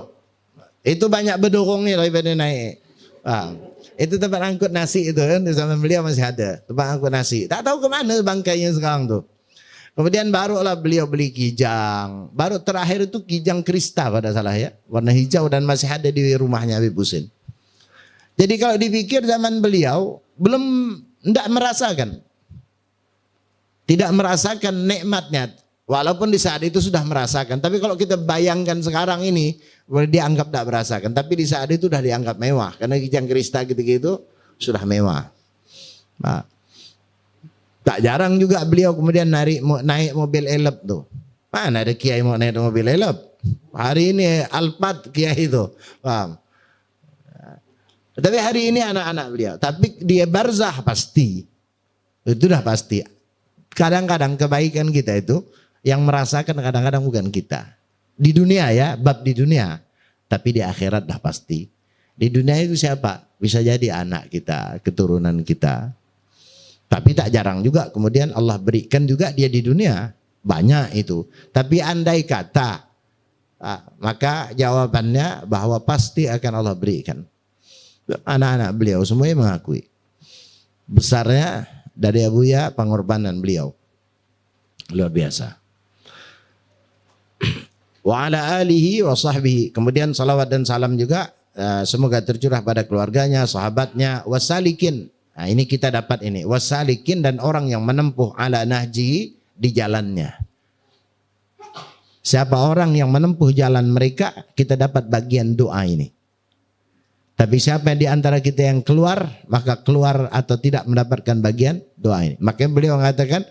Itu banyak bedorongnya daripada naik. Itu tempat angkut nasi itu kan, di zaman beliau masih ada tempat angkut nasi. Tak tahu kemana bangkainya sekarang tuh. Kemudian barulah beliau beli Kijang. Baru terakhir itu Kijang Krista pada salah ya. Warna hijau dan masih ada di rumahnya Habib Husin. Jadi kalau dipikir zaman beliau belum tidak merasakan. Tidak merasakan nikmatnya. Walaupun di saat itu sudah merasakan. Tapi kalau kita bayangkan sekarang ini, dia anggap tidak merasakan. Tapi di saat itu sudah dianggap mewah. Karena kijang kristal gitu-gitu sudah mewah. Nah, tak jarang juga beliau kemudian naik mobil elep tuh. Mana ada kiai mau naik mobil elep? Hari ini Alphard kiai itu. Paham? Tapi hari ini anak-anak beliau. Tapi dia barzah pasti. Itu dah pasti. Kadang-kadang kebaikan kita itu yang merasakan kadang-kadang bukan kita. Di dunia ya, bab di dunia. Tapi di akhirat dah pasti. Di dunia itu siapa? Bisa jadi anak kita, keturunan kita. Tapi tak jarang juga kemudian Allah berikan juga dia di dunia. Banyak itu. Tapi andai kata, maka jawabannya bahwa pasti akan Allah berikan. Anak-anak beliau semuanya mengakui. Besarnya dari Abuya pengorbanan beliau. Luar biasa. Wa ala alihi wa sahbihi. Kemudian salawat dan salam juga semoga tercurah pada keluarganya, sahabatnya, wasalikin. Nah, ini kita dapat ini, wasalikin dan orang yang menempuh ala nahji di jalannya. Siapa orang yang menempuh jalan mereka, kita dapat bagian doa ini. Tapi siapa yang di antara kita yang keluar, maka keluar atau tidak mendapatkan bagian doa ini. Makanya beliau mengatakan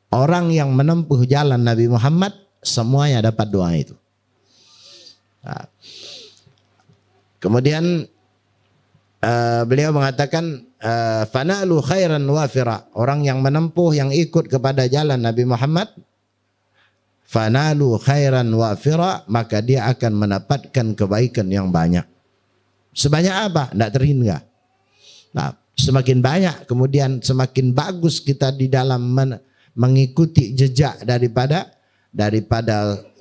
orang yang menempuh jalan Nabi Muhammad semuanya dapat doa itu. Nah, kemudian beliau mengatakan fanalu khairan wafira, orang yang menempuh yang ikut kepada jalan Nabi Muhammad, fanalu khairan wafira, maka dia akan mendapatkan kebaikan yang banyak. Sebanyak apa? Tidak terhingga. Nah, semakin banyak kemudian semakin bagus kita di dalam mengikuti jejak daripada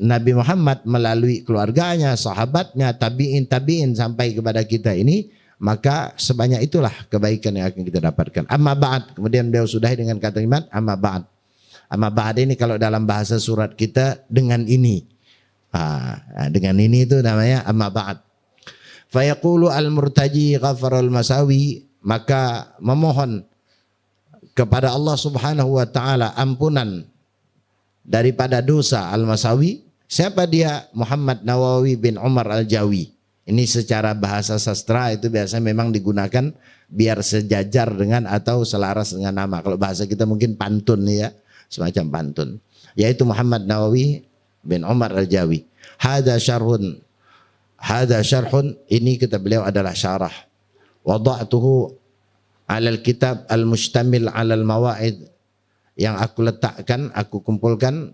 Nabi Muhammad melalui keluarganya, sahabatnya, tabi'in sampai kepada kita ini, maka sebanyak itulah kebaikan yang akan kita dapatkan. Amma ba'd, kemudian beliau sudahi dengan kata iman, amma ba'd. Amma ba'd ini kalau dalam bahasa surat kita dengan ini. Dengan ini itu namanya amma ba'd. Fayaqulu al-murtaji ghafarul masawi, maka memohon kepada Allah Subhanahu wa taala ampunan daripada dosa al-masawi. Siapa dia? Muhammad Nawawi bin Umar al-Jawi. Ini secara bahasa sastra itu biasanya memang digunakan biar sejajar dengan atau selaras dengan nama. Kalau bahasa kita mungkin pantun ya, semacam pantun. Yaitu Muhammad Nawawi bin Umar al-Jawi. Hada syarhun, ini kata beliau adalah syarah. Wada'tuhu alal kitab al-mustamil alal mawa'id, yang aku letakkan, aku kumpulkan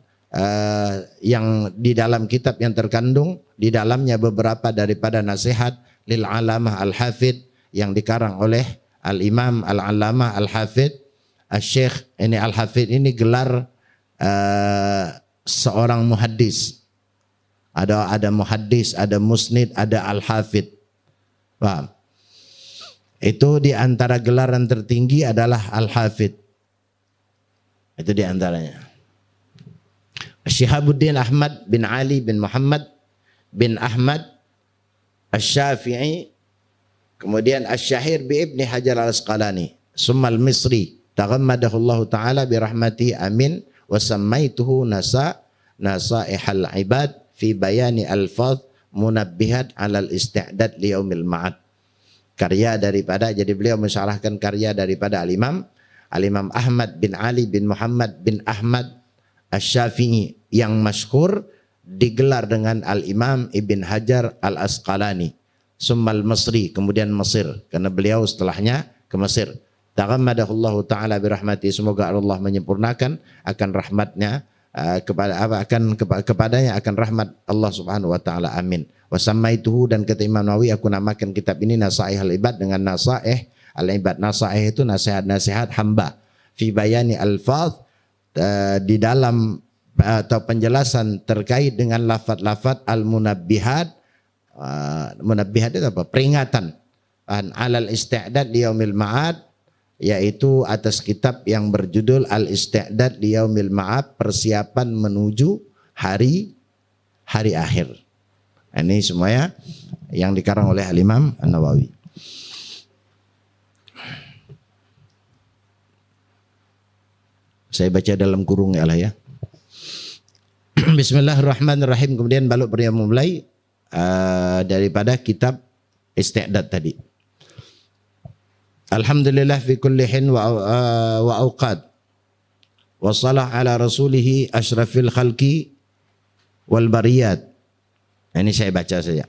yang di dalam kitab yang terkandung di dalamnya beberapa daripada nasihat lil alamah al-hafid yang dikarang oleh al-imam al-alamah al-hafid al-syekh. Ini al-hafid ini gelar seorang muhaddis. Ada muhaddis, ada musnid, ada al-hafid. Paham? Itu di antara gelaran tertinggi adalah al-hafid. Itu di antaranya. Syihabuddin Ahmad bin Ali bin Muhammad bin Ahmad Asy-Syafi'i, kemudian Asy-Syahir bi Ibni Hajar al-Asqalani, summa al-Misri, taghammadahu Allah taala bi rahmati amin, wa sammaituhu nasaihal ibad fi bayani alfaz munabbihat alal isti'dad li yaumil ma'ad. Karya daripada, jadi beliau mensyarahkan karya daripada al-Imam Ahmad bin Ali bin Muhammad bin Ahmad Asy-Syafi'i yang masyhur digelar dengan al-Imam Ibn Hajar al-Asqalani, summal Masri, kemudian Mesir, karena beliau setelahnya ke Mesir. Taghammadahullahu taala bi rahmati, semoga Allah menyempurnakan akan rahmatnya kepadanya akan rahmat Allah Subhanahu wa taala, amin. Wa sammaituhu, dan kata Imam Nawawi, aku namakan kitab ini Nasaihul Ibad dengan Nasaih al-Ibad. Nasaih itu nasihat-nasihat hamba, fi bayani alfaz, di dalam atau penjelasan terkait dengan lafaz-lafaz al-munabbihat. Munabbihat itu apa? Peringatan alal isti'dad li yaumil ma'ad, yaitu atas kitab yang berjudul Al-Isti'dad li Yaumil Ma'ad, persiapan menuju hari akhir. Ini semuanya yang dikarang oleh Al-Imam An-Nawawi. Saya baca dalam kurung ya lah ya. Bismillahirrahmanirrahim. Kemudian baru beliau memulai daripada kitab Isti'dad tadi. Alhamdulillah fi kulli hin wa awqat. Wassalah ala rasulihi asyrafil khalqi wal bariyat. Ini saya baca saja.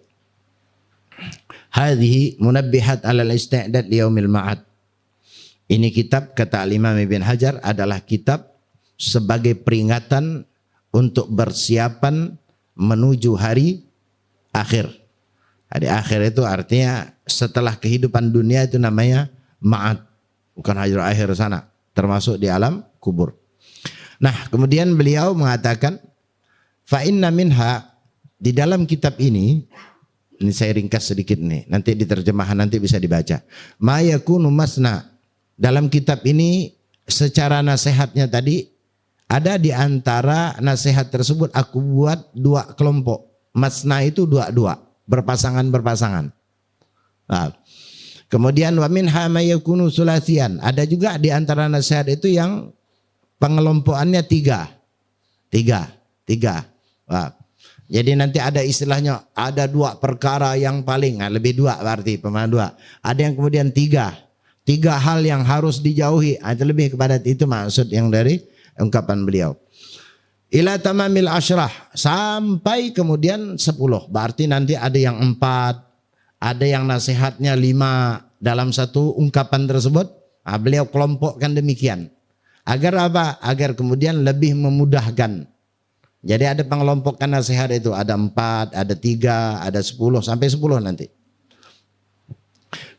Hadhihi munabbihat ala al-isti'dad li yaumil ma'ad. Ini kitab kata Imam Ibn Hajar adalah kitab sebagai peringatan untuk bersiapan menuju hari akhir. Hari akhir itu artinya setelah kehidupan dunia itu namanya ma'ad. Bukan hajar akhir sana. Termasuk di alam kubur. Nah kemudian beliau mengatakan fa inna minha, di dalam kitab ini saya ringkas sedikit nih. Nanti di terjemahan nanti bisa dibaca. Ma yakunu masna. Dalam kitab ini secara nasihatnya tadi ada di antara nasihat tersebut aku buat dua kelompok. Masna itu dua-dua, berpasangan-berpasangan. Nah, kemudian wa minha ma yakunu sulasian. Ada juga di antara nasihat itu yang pengelompokannya tiga. Nah, jadi nanti ada istilahnya ada dua perkara yang paling, nah lebih dua berarti pemahaman dua. Ada yang kemudian tiga hal yang harus dijauhi. Ada lebih kepada itu maksud yang dari ungkapan beliau. Ila tamamil asyrah, sampai kemudian 10. Berarti nanti ada yang 4, ada yang nasihatnya 5 dalam satu ungkapan tersebut. Nah, beliau kelompokkan demikian. Agar apa? Agar kemudian lebih memudahkan. Jadi ada pengelompokan nasihat itu, ada 4, ada 3, ada 10 sampai 10 nanti.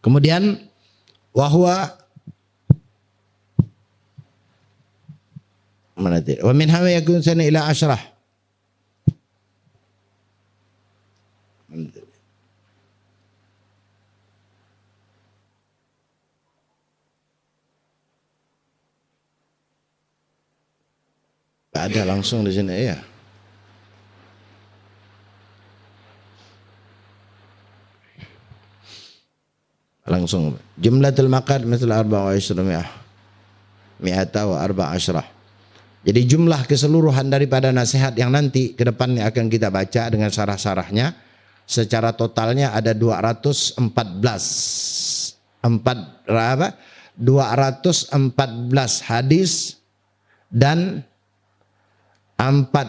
Kemudian wahwa mana tadi? Wa min hawa yakun sana ila asyrah. Ada langsung di sini ya. Langsung jumlatul maqad misal 24 mi'ata wa 14. Jadi jumlah keseluruhan daripada nasihat yang nanti ke depannya akan kita baca dengan syarah-syarahnya secara totalnya ada 214 hadis dan 245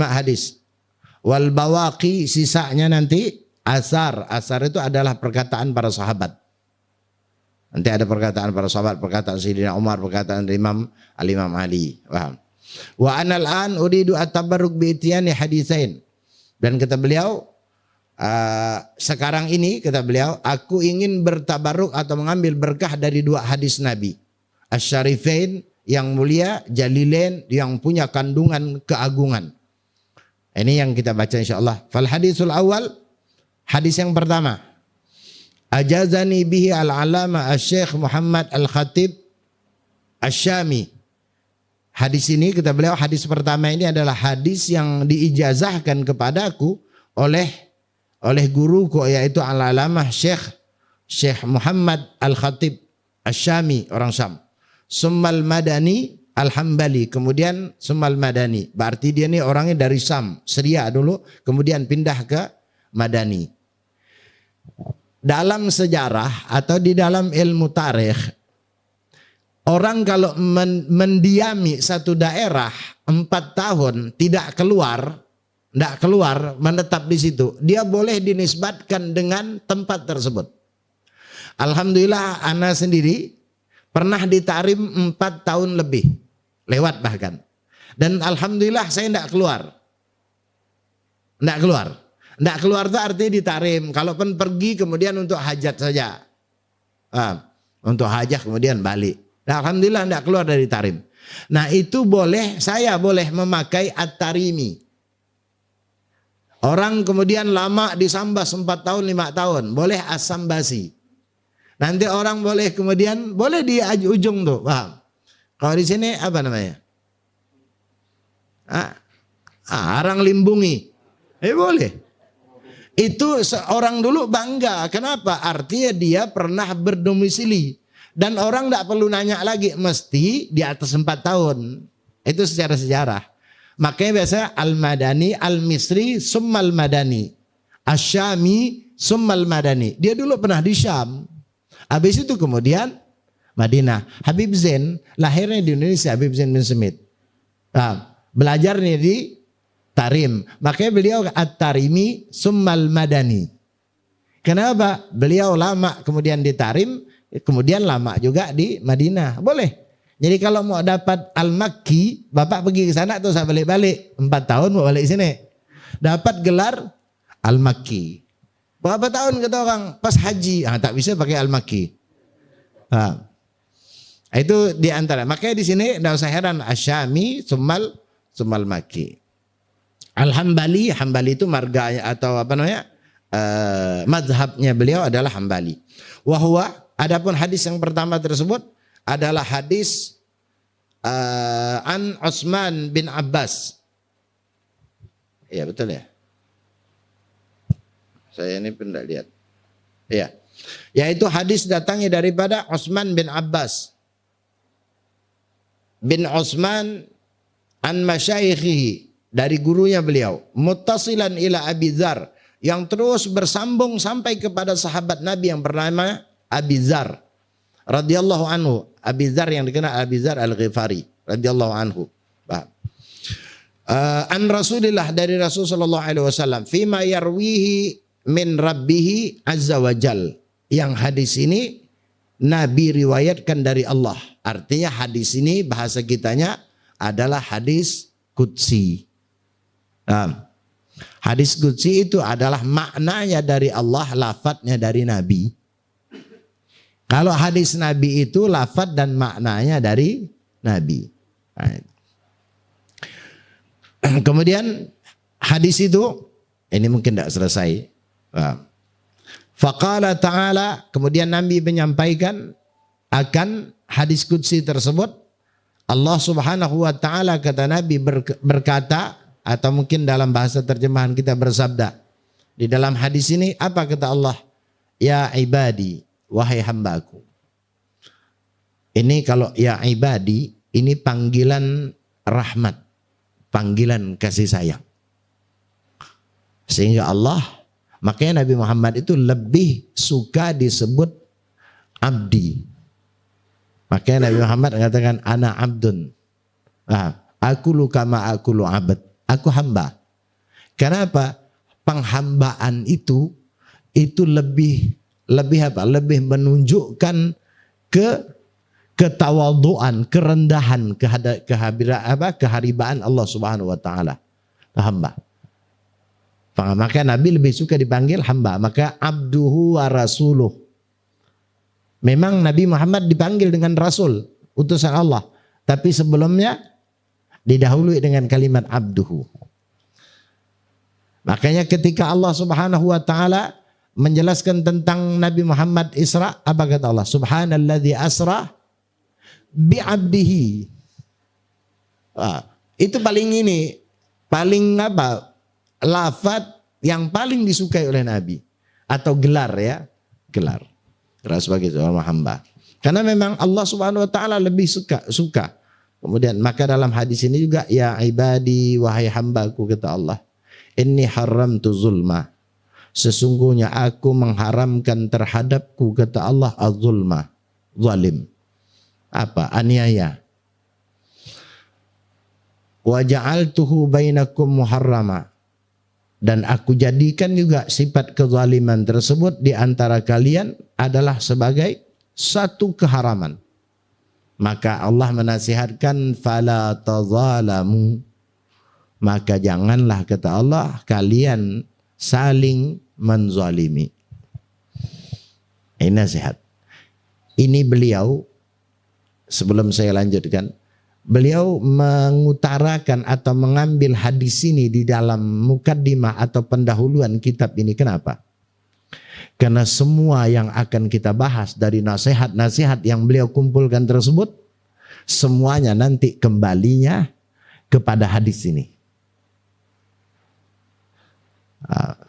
hadis. Wal bawaqi, sisanya nanti asar. Asar itu adalah perkataan para sahabat. Nanti ada perkataan para sahabat, perkataan Sayyidina Umar, perkataan Imam Al-Imam Ali. Paham? Wa anal an uridu at-tabarruk bi itiyani hadisain. Dan kata beliau, sekarang ini kata beliau, aku ingin bertabarruk atau mengambil berkah dari 2 hadis Nabi. Asy-syarifain, yang mulia, jalilain, yang punya kandungan keagungan. Ini yang kita baca insyaallah. Fal hadisul awal, hadis yang pertama. Ajazani bihi al-alama asy-syekh Muhammad al-Khatib asy-Syami. Hadis ini kata beliau, hadis pertama ini adalah hadis yang diijazahkan kepadaku oleh guruku, yaitu al-alama Syekh Muhammad al-Khatib asy-Syami, orang Syam. Summal Madani Al-Hambali, kemudian Summal Madani. Berarti dia ini orangnya dari Syam, Syria dulu, kemudian pindah ke Madani. Dalam sejarah atau di dalam ilmu tarikh, orang kalau mendiami satu daerah 4 tahun tidak keluar, menetap di situ, dia boleh dinisbatkan dengan tempat tersebut. Alhamdulillah ana sendiri pernah ditarim 4 tahun lebih. Lewat bahkan. Dan alhamdulillah saya tidak keluar. Tidak keluar itu artinya ditarim. Kalaupun pergi kemudian untuk hajat saja. Untuk hajat kemudian balik. Nah, alhamdulillah tidak keluar dari tarim. Nah itu boleh, saya boleh memakai at-tarimi. Orang kemudian lama disambas 4 tahun 5 tahun. Boleh as-sambasi. Nanti orang boleh kemudian, boleh di ujung tuh. Paham? Kalau di sini apa namanya? Arang limbungi. Boleh. Itu seorang dulu bangga. Kenapa? Artinya dia pernah berdomisili Dan orang tidak perlu nanya lagi, mesti di atas 4 tahun. Itu secara sejarah. Makanya biasa Al-Madani, Al-Misri, Summal Madani. Asyami, Summal Madani. Dia dulu pernah di Syam. Habis itu kemudian Madinah. Habib Zain lahirnya di Indonesia, Habib Zain bin Smith. Nah, belajarnya di Tarim. Makanya beliau At-Tarimi, Summal Madani. Kenapa? Beliau lama kemudian di Tarim, kemudian lama juga di Madinah. Boleh. Jadi kalau mau dapat Al-Makki, Bapak pergi ke sana atau saya balik-balik. 4 tahun mau balik sini. Dapat gelar Al-Makki. Berapa tahun kata orang? Pas haji. Tak bisa pakai Al-Makki. Itu di antara. Makanya di sini tidak usah heran. Asyami, Summal Makki. Al-Hambali. Hambali itu marga atau apa namanya? Mazhabnya beliau adalah Hambali. Wahwa, adapun hadis yang pertama tersebut adalah hadis an Utsman bin Abbas. Ya betul ya. Saya ini pun tidak lihat. Ya, yaitu hadis datangnya daripada Utsman bin Abbas bin Utsman an masyayikhihi, dari gurunya beliau, muttasilan ila Abi Dzar, yang terus bersambung sampai kepada sahabat Nabi yang bernama Abi Dzar radhiyallahu anhu. Abi Dzar yang dikenal Abi Dzar Al-Ghifari radhiyallahu anhu. An Rasulillah, dari Rasul sallallahu alaihi wasallam, fima yarwihi min rabbih azza wajal. Yang hadis ini Nabi riwayatkan dari Allah. Artinya hadis ini bahasa kitanya adalah hadis qudsi. Hadis qudsi itu adalah maknanya dari Allah, lafadznya dari Nabi. Kalau hadis Nabi itu lafadz dan maknanya dari Nabi. Kemudian hadis itu, ini mungkin tidak selesai. Faqala ta'ala, kemudian Nabi menyampaikan akan hadis qudsi tersebut. Allah subhanahu wa ta'ala, kata Nabi, berkata, atau mungkin dalam bahasa terjemahan kita bersabda. Di dalam hadis ini apa kata Allah? Ya ibadi, wahai hambaku. Ini kalau ya ibadi, ini panggilan rahmat, panggilan kasih sayang. Sehingga Allah, makanya Nabi Muhammad itu lebih suka disebut abdi. Makanya Nabi Muhammad mengatakan ana abdun. Aku lu kama aku lu abad. Aku hamba. Kenapa? Penghambaan itu lebih apa? Lebih menunjukkan ketawaduan, kerendahan, keharibaan Allah Subhanahu wa taala. Hamba. Maka Nabi lebih suka dipanggil hamba. Maka abduhu wa rasuluh. Memang Nabi Muhammad dipanggil dengan rasul, utusan Allah. Tapi sebelumnya didahului dengan kalimat abduhu. Makanya ketika Allah Subhanahu wa taala menjelaskan tentang Nabi Muhammad Isra, apa kata Allah? Subhanalladzi asra bi 'abdihi. Itu paling apa? Lafaz yang paling disukai oleh Nabi, atau gelar ya, gelar sebagai seorang hamba. Karena memang Allah Subhanahu wa taala lebih suka. Kemudian maka dalam hadis ini juga ya ibadi, wahai hambaku, kata Allah, inni haramtu zulma, sesungguhnya aku mengharamkan terhadapku, kata Allah, az-zulma, zalim. Apa? Aniaya. Wa ja'altuhu bainakum muharrama, dan aku jadikan juga sifat kezaliman tersebut di antara kalian adalah sebagai satu keharaman. Maka Allah menasihatkan fala tazalamu, maka janganlah, kata Allah, kalian saling menzalimi. Ini nasihat. Ini beliau, sebelum saya lanjutkan, beliau mengutarakan atau mengambil hadis ini di dalam mukaddimah atau pendahuluan kitab ini. Kenapa? Karena semua yang akan kita bahas dari nasihat-nasihat yang beliau kumpulkan tersebut, semuanya nanti kembalinya kepada hadis ini.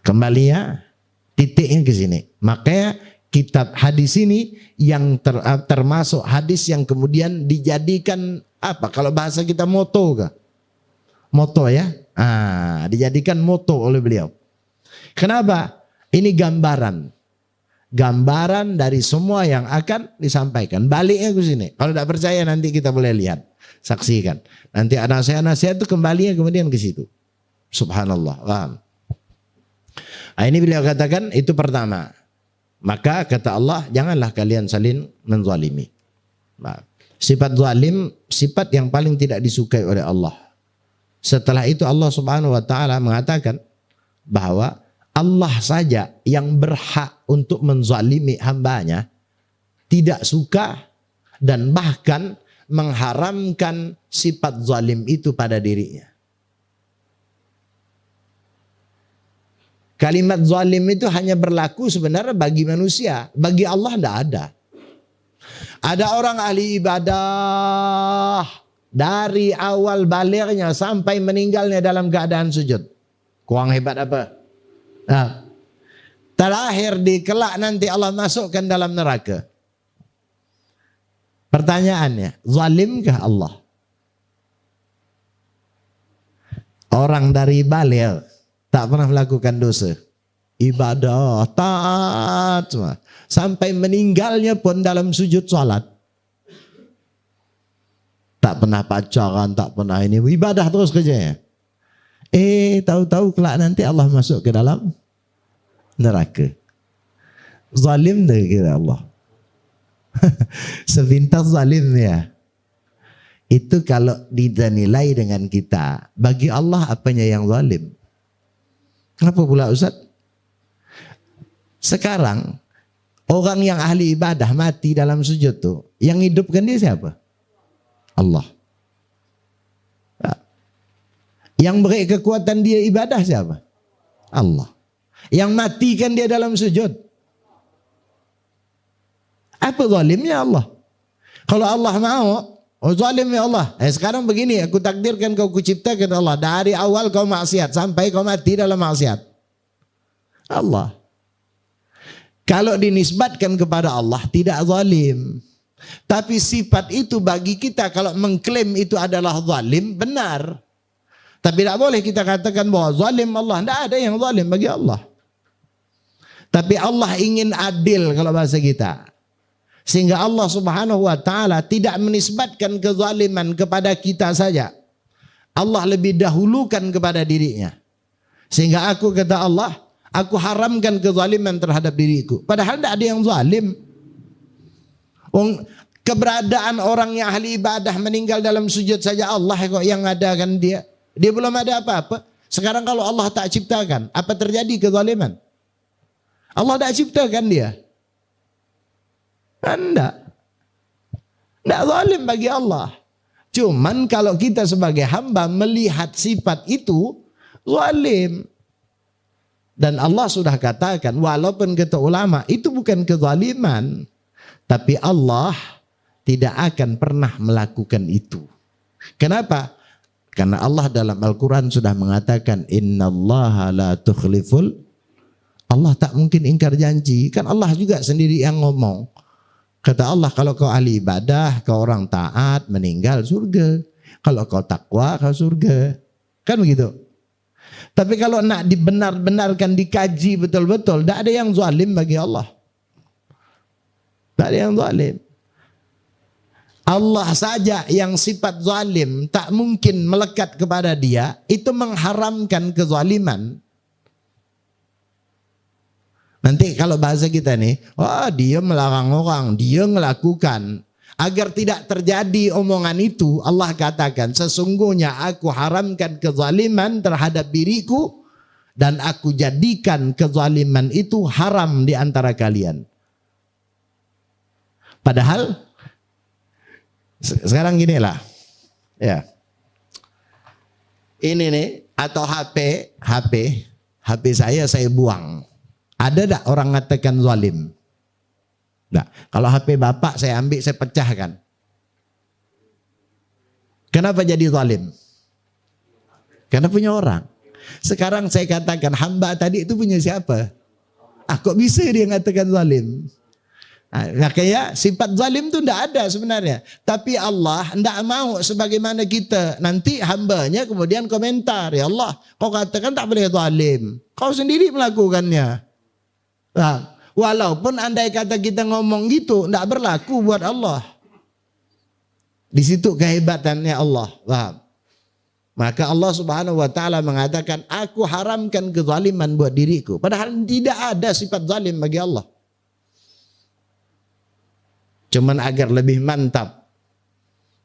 Kembalinya titiknya ke sini. Makanya kitab hadis ini yang termasuk hadis yang kemudian dijadikan apa? Kalau bahasa kita moto kah? Moto ya. Dijadikan moto oleh beliau. Kenapa? Ini gambaran. Gambaran dari semua yang akan disampaikan. Baliknya ke sini. Kalau tidak percaya nanti kita boleh lihat. Saksikan. Nanti nasihat-nasihat itu kembalinya kemudian ke situ. Subhanallah. Paham? Ini beliau katakan itu pertama. Maka kata Allah, janganlah kalian saling menzalimi. Sifat zalim, sifat yang paling tidak disukai oleh Allah. Setelah itu Allah Subhanahu wa taala mengatakan bahwa Allah saja yang berhak untuk menzalimi hambanya, tidak suka dan bahkan mengharamkan sifat zalim itu pada dirinya. Kalimat zalim itu hanya berlaku sebenarnya bagi manusia, bagi Allah tidak ada. Ada orang ahli ibadah dari awal balignya sampai meninggalnya dalam keadaan sujud. Kurang hebat apa? Terakhir di kelak nanti Allah masukkan dalam neraka. Pertanyaannya, zalimkah Allah? Orang dari baligh tak pernah melakukan dosa. Ibadah, taat semua. Sampai meninggalnya pun dalam sujud salat. Tak pernah pacaran, tak pernah ini. Ibadah terus kerjanya. Tahu-tahu kelak nanti Allah masuk ke dalam neraka. Zalim dah kira Allah. Sepintas zalim ya. Itu kalau dinilai dengan kita. Bagi Allah apanya yang zalim? Kenapa pula Ustaz? Sekarang orang yang ahli ibadah mati dalam sujud tuh, yang hidupkan dia siapa? Allah. Yang beri kekuatan dia ibadah siapa? Allah. Yang matikan dia dalam sujud. Apa zalimnya Allah? Kalau Allah mau, zalimnya Allah. Sekarang begini, aku takdirkan kau kuciptakan Allah. Dari awal kau maksiat sampai kau mati dalam maksiat. Allah. Kalau dinisbatkan kepada Allah tidak zalim. Tapi sifat itu bagi kita kalau mengklaim itu adalah zalim, benar. Tapi tidak boleh kita katakan bahwa zalim Allah. Tidak ada yang zalim bagi Allah. Tapi Allah ingin adil kalau bahasa kita. Sehingga Allah Subhanahu wa taala tidak menisbatkan kezaliman kepada kita saja. Allah lebih dahulukan kepada dirinya. Sehingga aku kata Allah, aku haramkan kezaliman terhadap diriku. Padahal tidak ada yang zalim. Keberadaan orang yang ahli ibadah meninggal dalam sujud saja Allah kok yang adakan dia. Dia belum ada apa-apa. Sekarang kalau Allah tak ciptakan, apa terjadi kezaliman? Allah tak ciptakan dia. Tidak zalim bagi Allah. Cuman kalau kita sebagai hamba melihat sifat itu zalim. Dan Allah sudah katakan, walaupun kata ulama itu bukan kezaliman, tapi Allah tidak akan pernah melakukan itu. Kenapa? Karena Allah dalam Al-Quran sudah mengatakan, innallaha la tukhliful. Allah tak mungkin ingkar janji. Kan Allah juga sendiri yang ngomong. Kata Allah, kalau kau ahli ibadah, kau orang taat, meninggal surga. Kalau kau takwa, kau surga. Kan begitu. Tapi kalau nak dibenar-benarkan, dikaji betul-betul, tidak ada yang zalim bagi Allah. Tidak ada yang zalim. Allah saja yang sifat zalim tak mungkin melekat kepada dia, itu mengharamkan kezaliman. Nanti kalau bahasa kita nih, dia melarang orang, dia melakukan. Agar tidak terjadi omongan itu, Allah katakan, sesungguhnya aku haramkan kezaliman terhadap diriku dan aku jadikan kezaliman itu haram di antara kalian. Padahal sekarang gini lah, ya, ini nih atau HP saya buang. Ada tak orang mengatakan zalim? Nah, kalau HP bapak saya ambil, saya pecahkan. Kenapa jadi zalim? Karena punya orang. Sekarang saya katakan hamba tadi itu punya siapa? Kok bisa dia mengatakan zalim? Makanya sifat zalim itu tidak ada sebenarnya. Tapi Allah tidak mau sebagaimana kita. Nanti hambanya kemudian komentar. Ya Allah, kau katakan tak boleh zalim. Kau sendiri melakukannya. Nah, walaupun andai kata kita ngomong gitu, tidak berlaku buat Allah. Di situ kehebatannya Allah. Paham? Maka Allah Subhanahu wa taala mengatakan, aku haramkan kezaliman buat diriku. Padahal tidak ada sifat zalim bagi Allah. Cuman agar lebih mantap.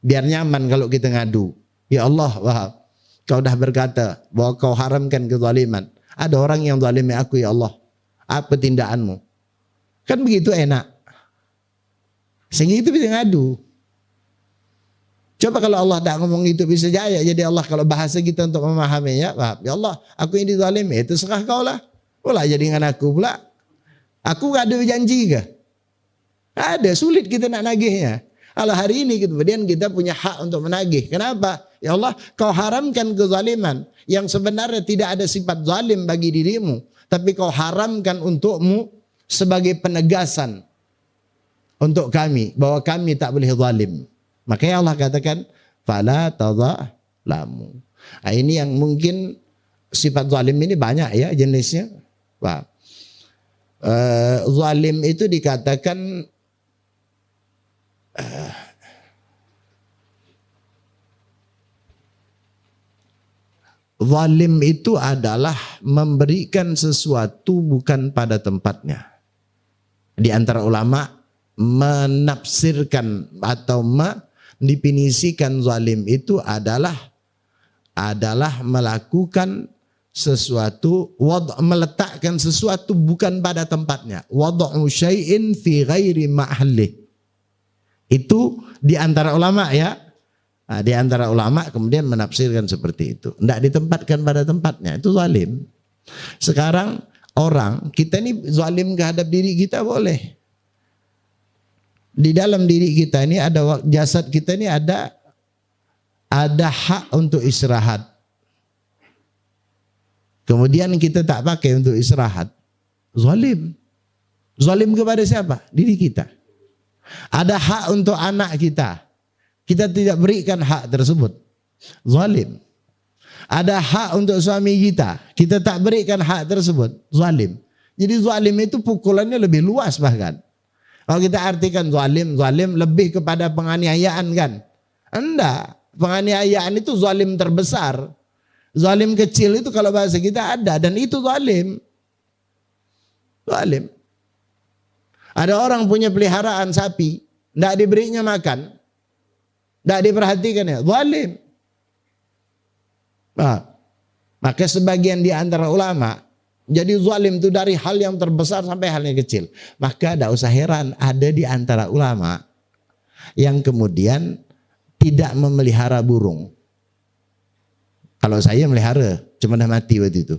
Biar nyaman kalau kita ngadu. Ya Allah, wahab, kau dah berkata bahwa kau haramkan kezaliman. Ada orang yang zalimi aku, ya Allah. Apa tindakanmu? Kan begitu enak. Sehingga itu bisa ngadu. Coba kalau Allah tak ngomong itu bisa jaya. Jadi Allah kalau bahasa kita untuk memahaminya, wahab, ya Allah, aku ini zalimi, itu serah kau lah. Pula jadi dengan aku pula. Aku gak ada janji ke? Ada, sulit kita nak nagihnya. Kalau hari ini kemudian kita punya hak untuk menagih. Kenapa? Ya Allah, kau haramkan kezaliman yang sebenarnya tidak ada sifat zalim bagi dirimu, tapi kau haramkan untukmu sebagai penegasan untuk kami bahwa kami tak boleh zalim. Makanya Allah katakan fala tadzalamu. Nah, ini yang mungkin sifat zalim ini banyak ya jenisnya. Wah. Zalim itu dikatakan zalim itu adalah memberikan sesuatu bukan pada tempatnya. Di antara ulama menafsirkan atau mendefinisikan zalim itu adalah melakukan sesuatu, meletakkan sesuatu bukan pada tempatnya. Wad'u syai'in fi ghairi ma'halih. Itu di antara ulama ya. Nah, di antara ulama kemudian menafsirkan seperti itu. Tidak ditempatkan pada tempatnya. Itu zalim. Sekarang orang, kita ini zalim terhadap diri kita boleh. Di dalam diri kita ini ada, jasad kita ini ada hak untuk istirahat. Kemudian kita tak pakai untuk istirahat. Zalim. Zalim kepada siapa? Diri kita. Ada hak untuk anak kita. Kita tidak berikan hak tersebut. Zalim. Ada hak untuk suami kita. Kita tak berikan hak tersebut. Zalim. Jadi zalim itu pukulannya lebih luas bahkan. Kalau kita artikan zalim lebih kepada penganiayaan kan? Enggak. Penganiayaan itu zalim terbesar. Zalim kecil itu kalau bahasa kita ada. Dan itu zalim. Zalim. Ada orang punya peliharaan sapi, tidak diberinya makan, tidak diperhatikan ya, zalim. Nah, maka sebagian di antara ulama, jadi zalim itu dari hal yang terbesar sampai hal yang kecil. Maka tidak usah heran ada di antara ulama yang kemudian tidak memelihara burung. Kalau saya melihara, cuma dah mati waktu itu.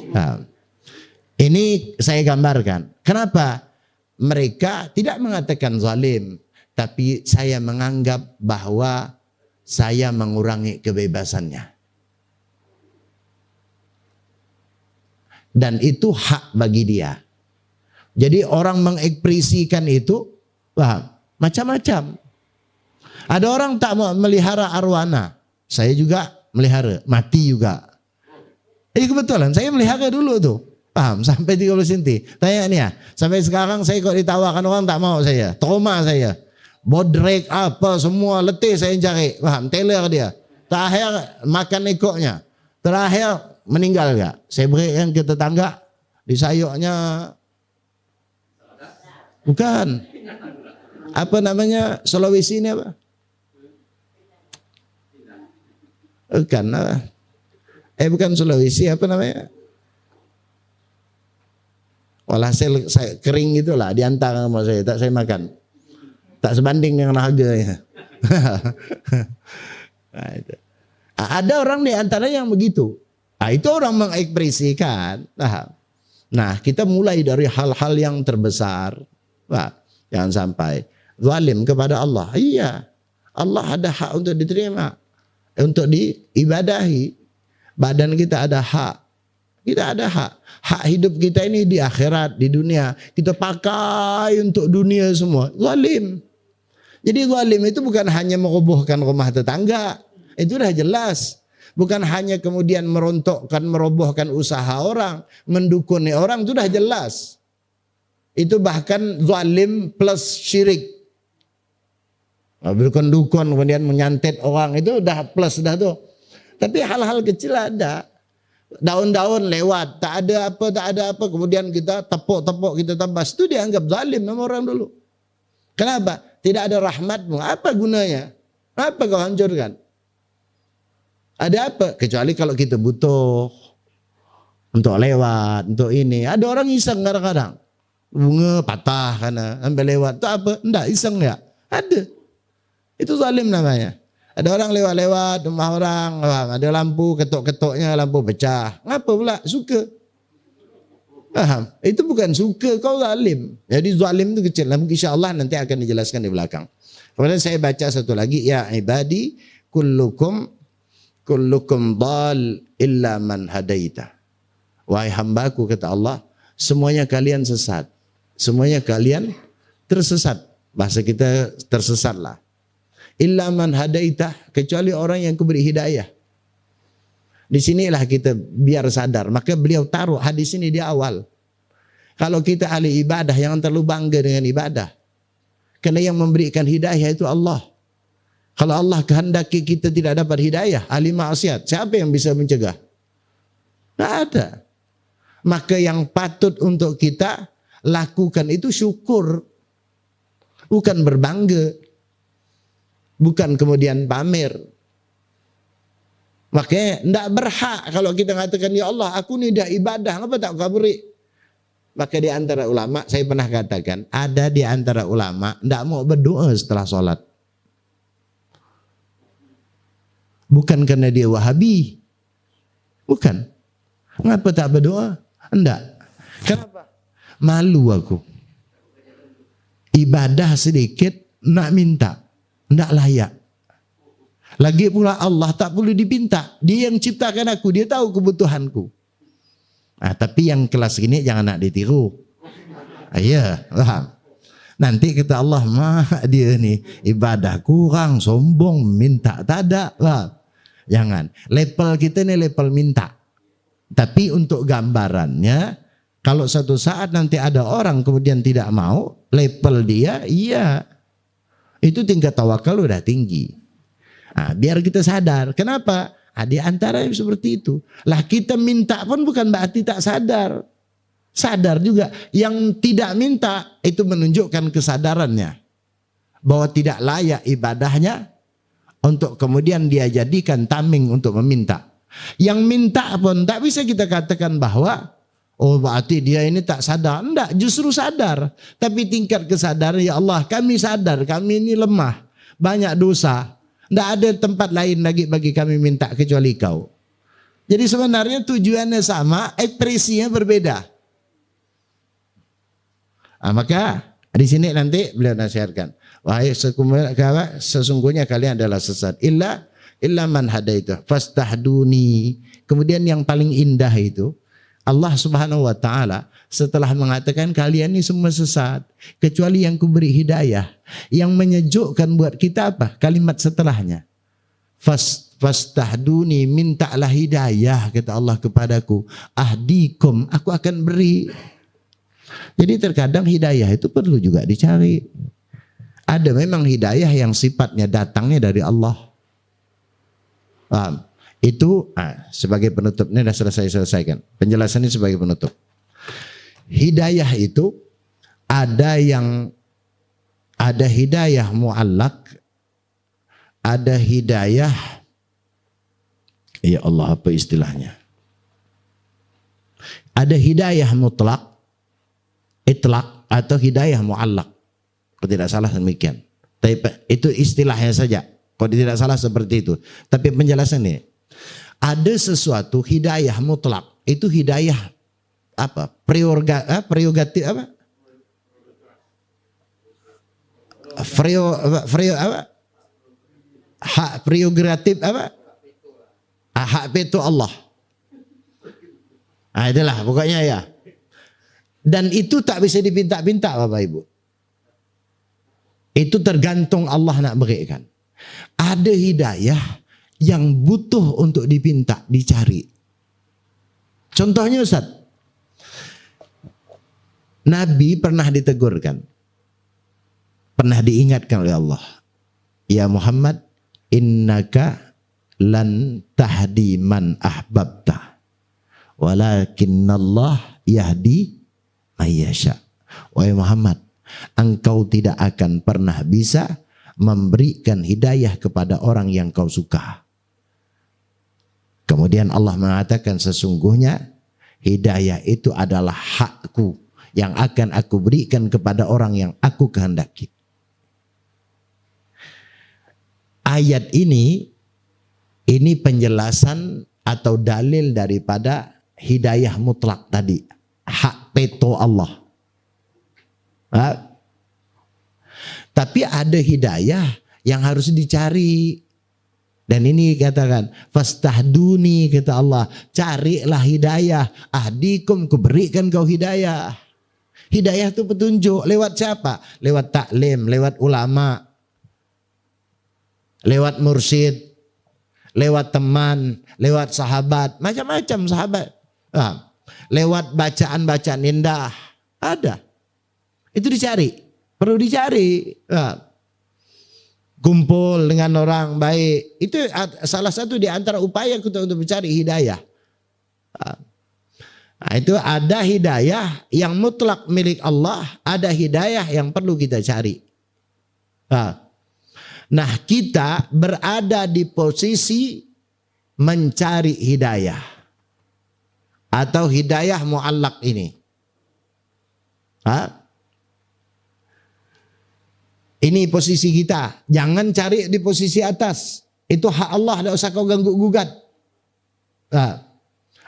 Nah, ini saya gambarkan. Kenapa? Mereka tidak mengatakan zalim, tapi saya menganggap bahwa saya mengurangi kebebasannya. Dan itu hak bagi dia. Jadi orang mengekspresikan itu, paham, macam-macam. Ada orang tak mau melihara arwana, saya juga melihara, mati juga. Kebetulan saya melihara dulu tuh. Paham, sampai 30 cm. Tanya nih ya, sampai sekarang saya kok ditawarkan orang tak mau saya. Trauma saya. Bodrek apa semua letih saya cari. Paham, teler dia. Terakhir makan ekoknya. Terakhir meninggal gak? Saya berikan ke tetangga. Di sayurnya. Bukan. Apa namanya Sulawesi ini apa? Bukan. Bukan Sulawesi, apa namanya? Walah saya kering itulah diantar sama saya, tak saya makan. Tak sebanding dengan harganya. Nah, itu. Ada orang di antara yang begitu. Nah, itu orang mengekspresikan. Nah, kita mulai dari hal-hal yang terbesar. Nah, jangan sampai zalim kepada Allah. Iya, Allah ada hak untuk diterima, untuk diibadahi. Badan kita ada hak. Kita ada hak. Hak hidup kita ini di akhirat, di dunia. Kita pakai untuk dunia semua. Zalim. Jadi zalim itu bukan hanya merobohkan rumah tetangga. Itu udah jelas. Bukan hanya kemudian merontokkan, merobohkan usaha orang, mendukuni orang, itu udah jelas. Itu bahkan zalim plus syirik. Dukun kemudian menyantet orang, itu udah plus dah tuh. Tapi hal-hal kecil ada. Daun-daun lewat, tak ada apa, kemudian kita tepuk-tepuk, kita tebas, itu dianggap zalim sama orang dulu. Kenapa? Tidak ada rahmatmu, apa gunanya? Apa kau hancurkan? Ada apa? Kecuali kalau kita butuh untuk lewat, untuk ini. Ada orang iseng kadang-kadang, bunga patah karena sampai lewat, itu apa? Enggak, iseng ya? Ada. Itu zalim namanya. Ada orang lewat-lewat rumah orang, ada lampu, ketuk-ketuknya lampu pecah. Ngapa pula? Suka. Paham? Itu bukan suka, kau zalim. Jadi zalim itu kecil. InsyaAllah nanti akan dijelaskan di belakang. Kemudian saya baca satu lagi. Ya ibadi, kullukum dal illa man hadaita. Wahai hambaku, kata Allah, semuanya kalian sesat. Semuanya kalian tersesat. Bahasa kita tersesatlah. Illa man hadaitah, kecuali orang yang kuberi hidayah. Di sinilah kita biar sadar. Maka beliau taruh hadis ini di awal. Kalau kita ahli ibadah, jangan terlalu bangga dengan ibadah. Karena yang memberikan hidayah itu Allah. Kalau Allah kehendaki kita tidak dapat hidayah, ahli maksiat, siapa yang bisa mencegah? Tidak ada. Maka yang patut untuk kita lakukan itu syukur. Bukan berbangga. Bukan kemudian pamer. Makanya tidak berhak kalau kita katakan, ya Allah aku ni dah ibadah, apa tak kau beri? Maka di antara ulama, saya pernah katakan, ada di antara ulama tidak mau berdoa setelah sholat. Bukan karena dia Wahabi. Bukan. Kenapa tak berdoa? Tidak. Kenapa? Malu aku. Ibadah sedikit nak minta. Tidak layak. Lagi pula Allah tak perlu dipinta. Dia yang ciptakan aku. Dia tahu kebutuhanku. Tapi yang kelas ini jangan nak ditiru. Ya, paham. Nanti kata Allah, dia ni ibadah kurang, sombong, minta. Tak ada. Paham? Jangan. Level kita ni level minta. Tapi untuk gambarannya, kalau satu saat nanti ada orang kemudian tidak mau, level dia, iya. Itu tingkat tawakal udah tinggi. Biar kita sadar. Kenapa? Di antara yang seperti itu. Lah kita minta pun bukan berarti tak sadar. Sadar juga. Yang tidak minta itu menunjukkan kesadarannya. Bahwa tidak layak ibadahnya untuk kemudian dia jadikan tameng untuk meminta. Yang minta pun tak bisa kita katakan bahwa oh berarti dia ini tak sadar. Enggak, justru sadar. Tapi tingkat kesadaran, ya Allah kami sadar, kami ini lemah. Banyak dosa. Enggak ada tempat lain lagi bagi kami minta kecuali kau. Jadi sebenarnya tujuannya sama, ekspresinya berbeda. Maka di sini nanti beliau nasihatkan. Wahai sesungguhnya kalian adalah sesat. Illa man hadaita fastahduni. Kemudian yang paling indah itu, Allah Subhanahu wa taala setelah mengatakan kalian ini semua sesat kecuali yang kuberi hidayah, yang menyejukkan buat kita apa? Kalimat setelahnya. Fastahduni, mintalah hidayah kata Allah kepadaku. Ahdikum, aku akan beri. Jadi terkadang hidayah itu perlu juga dicari. Ada memang hidayah yang sifatnya datangnya dari Allah. Paham? Itu sebagai penutup, ini sudah selesaikan. Penjelasan ini sebagai penutup. Hidayah itu ada hidayah mu'allaq, ada hidayah, ya Allah apa istilahnya? Ada hidayah mutlak, itlaq atau hidayah mu'allaq. Kalau tidak salah demikian. Tapi itu istilahnya saja. Kalau tidak salah seperti itu. Tapi penjelasannya, ada sesuatu hidayah mutlak, itu hidayah apa? Prerogatif apa? Hak prerogatif apa? Hak veto Allah. Itulah pokoknya ya. Dan itu tak bisa dipinta-pinta Bapak Ibu. Itu tergantung Allah nak berikan. Ada hidayah yang butuh untuk dipinta, dicari. Contohnya Ustaz, Nabi pernah ditegurkan, pernah diingatkan oleh Allah, ya Muhammad, innaka lan tahdi man ahbabta, walakinnallah yahdi mayyasha. Wahai Muhammad, engkau tidak akan pernah bisa memberikan hidayah kepada orang yang kau suka. Kemudian Allah mengatakan, sesungguhnya hidayah itu adalah hakku yang akan aku berikan kepada orang yang aku kehendaki. Ayat ini penjelasan atau dalil daripada hidayah mutlak tadi, hak peto Allah. Tapi ada hidayah yang harus dicari. Dan ini katakan, fastahduni, kata Allah, carilah hidayah. Ahdikum, kuberikan kau hidayah. Hidayah itu petunjuk. Lewat siapa? Lewat taklim, lewat ulama, lewat mursyid, lewat teman, lewat sahabat, macam-macam sahabat. Lewat bacaan-bacaan indah. Ada. Itu dicari. Perlu dicari. Kumpul dengan orang baik. Itu salah satu di antara upaya kita untuk mencari hidayah. Nah, itu ada hidayah yang mutlak milik Allah. Ada hidayah yang perlu kita cari. Nah, kita berada di posisi mencari hidayah. Atau hidayah mu'allaq ini. Ini posisi kita. Jangan cari di posisi atas. Itu hak Allah, tidak usah kau ganggu gugat.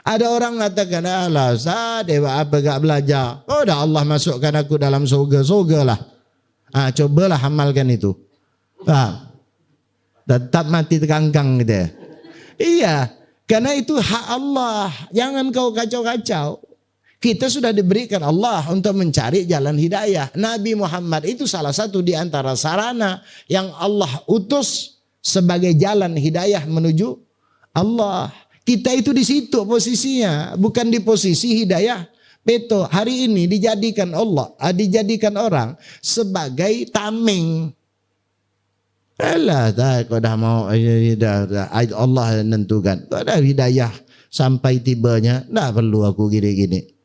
Ada orang mengatakan, alah Ustaz, dewa apa gak belajar. Oh dah Allah masukkan aku dalam surga lah. Cobalah amalkan itu. Tetap mati terkangkang gitu ya. Iya, karena itu hak Allah. Jangan kau kacau-kacau. Kita sudah diberikan Allah untuk mencari jalan hidayah. Nabi Muhammad itu salah satu di antara sarana yang Allah utus sebagai jalan hidayah menuju Allah. Kita itu di situ posisinya, bukan di posisi hidayah peto. Hari ini dijadikan dijadikan orang sebagai tameng. Alah, kau dah mau Allah menentukan. Kau dah hidayah sampai tibanya, dah perlu aku gini-gini.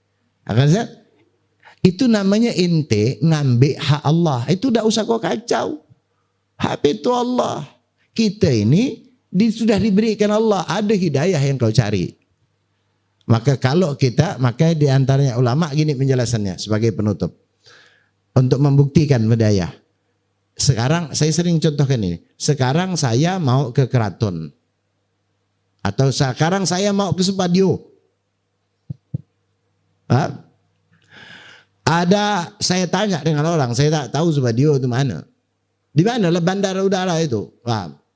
Itu namanya ente ngambil hak Allah. Itu tidak usah kau kacau. Hak itu Allah. Kita ini sudah diberikan Allah. Ada hidayah yang kau cari. Maka maka di antaranya ulama gini penjelasannya sebagai penutup. Untuk membuktikan hidayah. Sekarang saya sering contohkan ini. Sekarang saya mau ke keraton. Atau sekarang saya mau ke Supadio. Saya tanya dengan orang, saya tak tahu Supadio itu mana. Di mana lah bandara udara itu?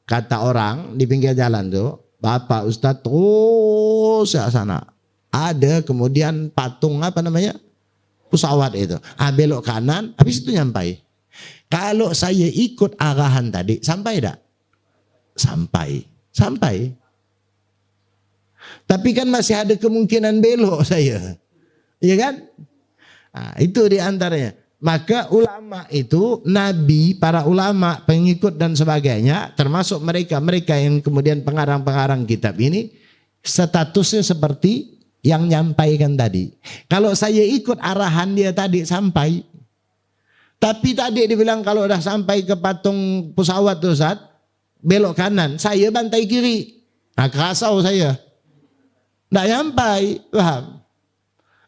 Kata orang di pinggir jalan tuh, Bapak Ustadz terus ke sana. Ada kemudian patung apa namanya? Pesawat itu. Belok kanan, habis itu nyampai. Kalau saya ikut arahan tadi, sampai tak? Sampai. Tapi kan masih ada kemungkinan belok saya. Iya kan? Nah, itu diantaranya. Maka ulama itu, nabi, para ulama, pengikut dan sebagainya, termasuk mereka yang kemudian pengarang-pengarang kitab ini, statusnya seperti yang nyampaikan tadi. Kalau saya ikut arahan dia tadi sampai. Tapi tadi dibilang kalau udah sampai ke patung pesawat tuh Ustaz, belok kanan, saya bantai kiri. Nah, kerasau saya. Nggak nyampai, paham?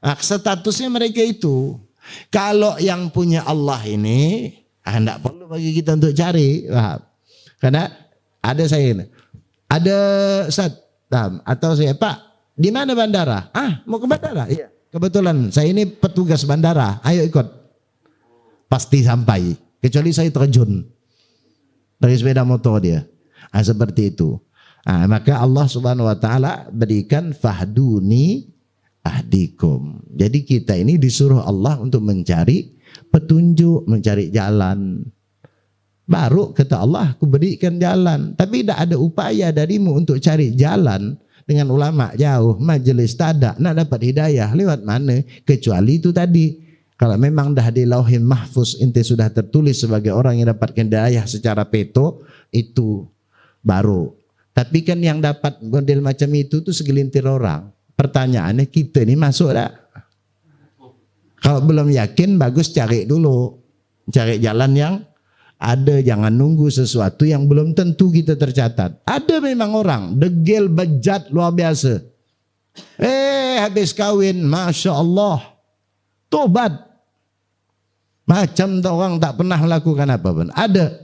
Nah, statusnya mereka itu. Kalau yang punya Allah ini, tidak perlu bagi kita untuk cari, paham? Karena ada saya ini, ada Ustaz, atau saya Pak, di mana bandara? Mau ke bandara? Iya. Kebetulan saya ini petugas bandara, ayo ikut. Pasti sampai, kecuali saya terjun dari sepeda motor dia. Seperti itu. Maka Allah Subhanahu wa taala berikan fahduni ahdikum. Jadi kita ini disuruh Allah untuk mencari petunjuk, mencari jalan. Baru kata Allah, aku berikan jalan. Tapi tidak ada upaya darimu untuk cari jalan dengan ulama jauh, majelis tadak, nak dapat hidayah lewat mana? Kecuali itu tadi. Kalau memang dah di lauhin mahfuz ente sudah tertulis sebagai orang yang dapatkan hidayah secara peto, itu baru. Tapi kan yang dapat model macam itu tuh segelintir orang. Pertanyaannya, kita ini masuk tak? Kalau belum yakin, bagus cari dulu. Cari jalan yang ada, jangan nunggu sesuatu yang belum tentu kita tercatat. Ada memang orang, degil, bejat, luar biasa. Habis kawin, Masya Allah, tobat. Macam orang tak pernah melakukan apa pun. Ada.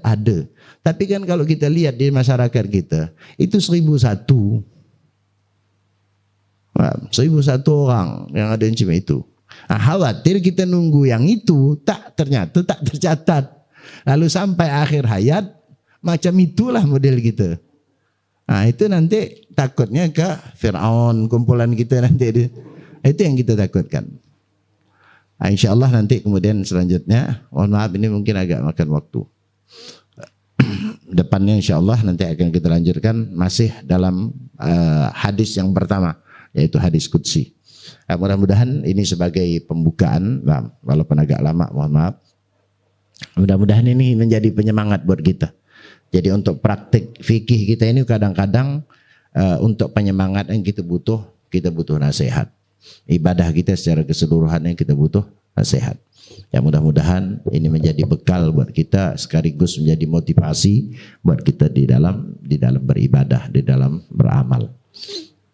Tapi kan kalau kita lihat di masyarakat kita, itu 1001. 1001 orang yang ada macam itu. Khawatir kita nunggu yang itu, ternyata tak tercatat. Lalu sampai akhir hayat, macam itulah model kita. Itu nanti takutnya ke Fir'aun, kumpulan kita nanti. Itu yang kita takutkan. InsyaAllah nanti kemudian selanjutnya, mohon maaf ini mungkin agak makan waktu. Depannya insyaAllah nanti akan kita lanjutkan masih dalam hadis yang pertama, yaitu hadis Qudsi. Mudah-mudahan ini sebagai pembukaan, walaupun agak lama, mohon maaf. Mudah-mudahan ini menjadi penyemangat buat kita. Jadi untuk praktik fikih kita ini kadang-kadang untuk penyemangat yang kita butuh nasihat. Ibadah kita secara keseluruhannya kita butuh nasihat. Ya mudah-mudahan ini menjadi bekal buat kita, sekaligus menjadi motivasi buat kita di dalam beribadah, di dalam beramal.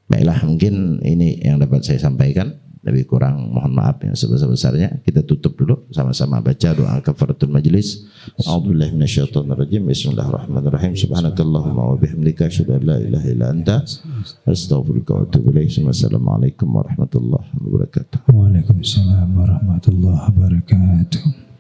Baiklah, mungkin ini yang dapat saya sampaikan. Lebih kurang mohon maaf yang sebesar-besarnya. Kita tutup dulu, sama-sama baca doa kafaratul majlis. A'udzubillahi minasyaitonirrajim. Bismillahirrahmanirrahim. Subhanakallahumma wa bihamdika asyhadu an la ilaha illa anta astaghfiruka wa atubu ilaik. Wassalamualaikum warahmatullahi wabarakatuh. Waalaikumsalam warahmatullahi wabarakatuh.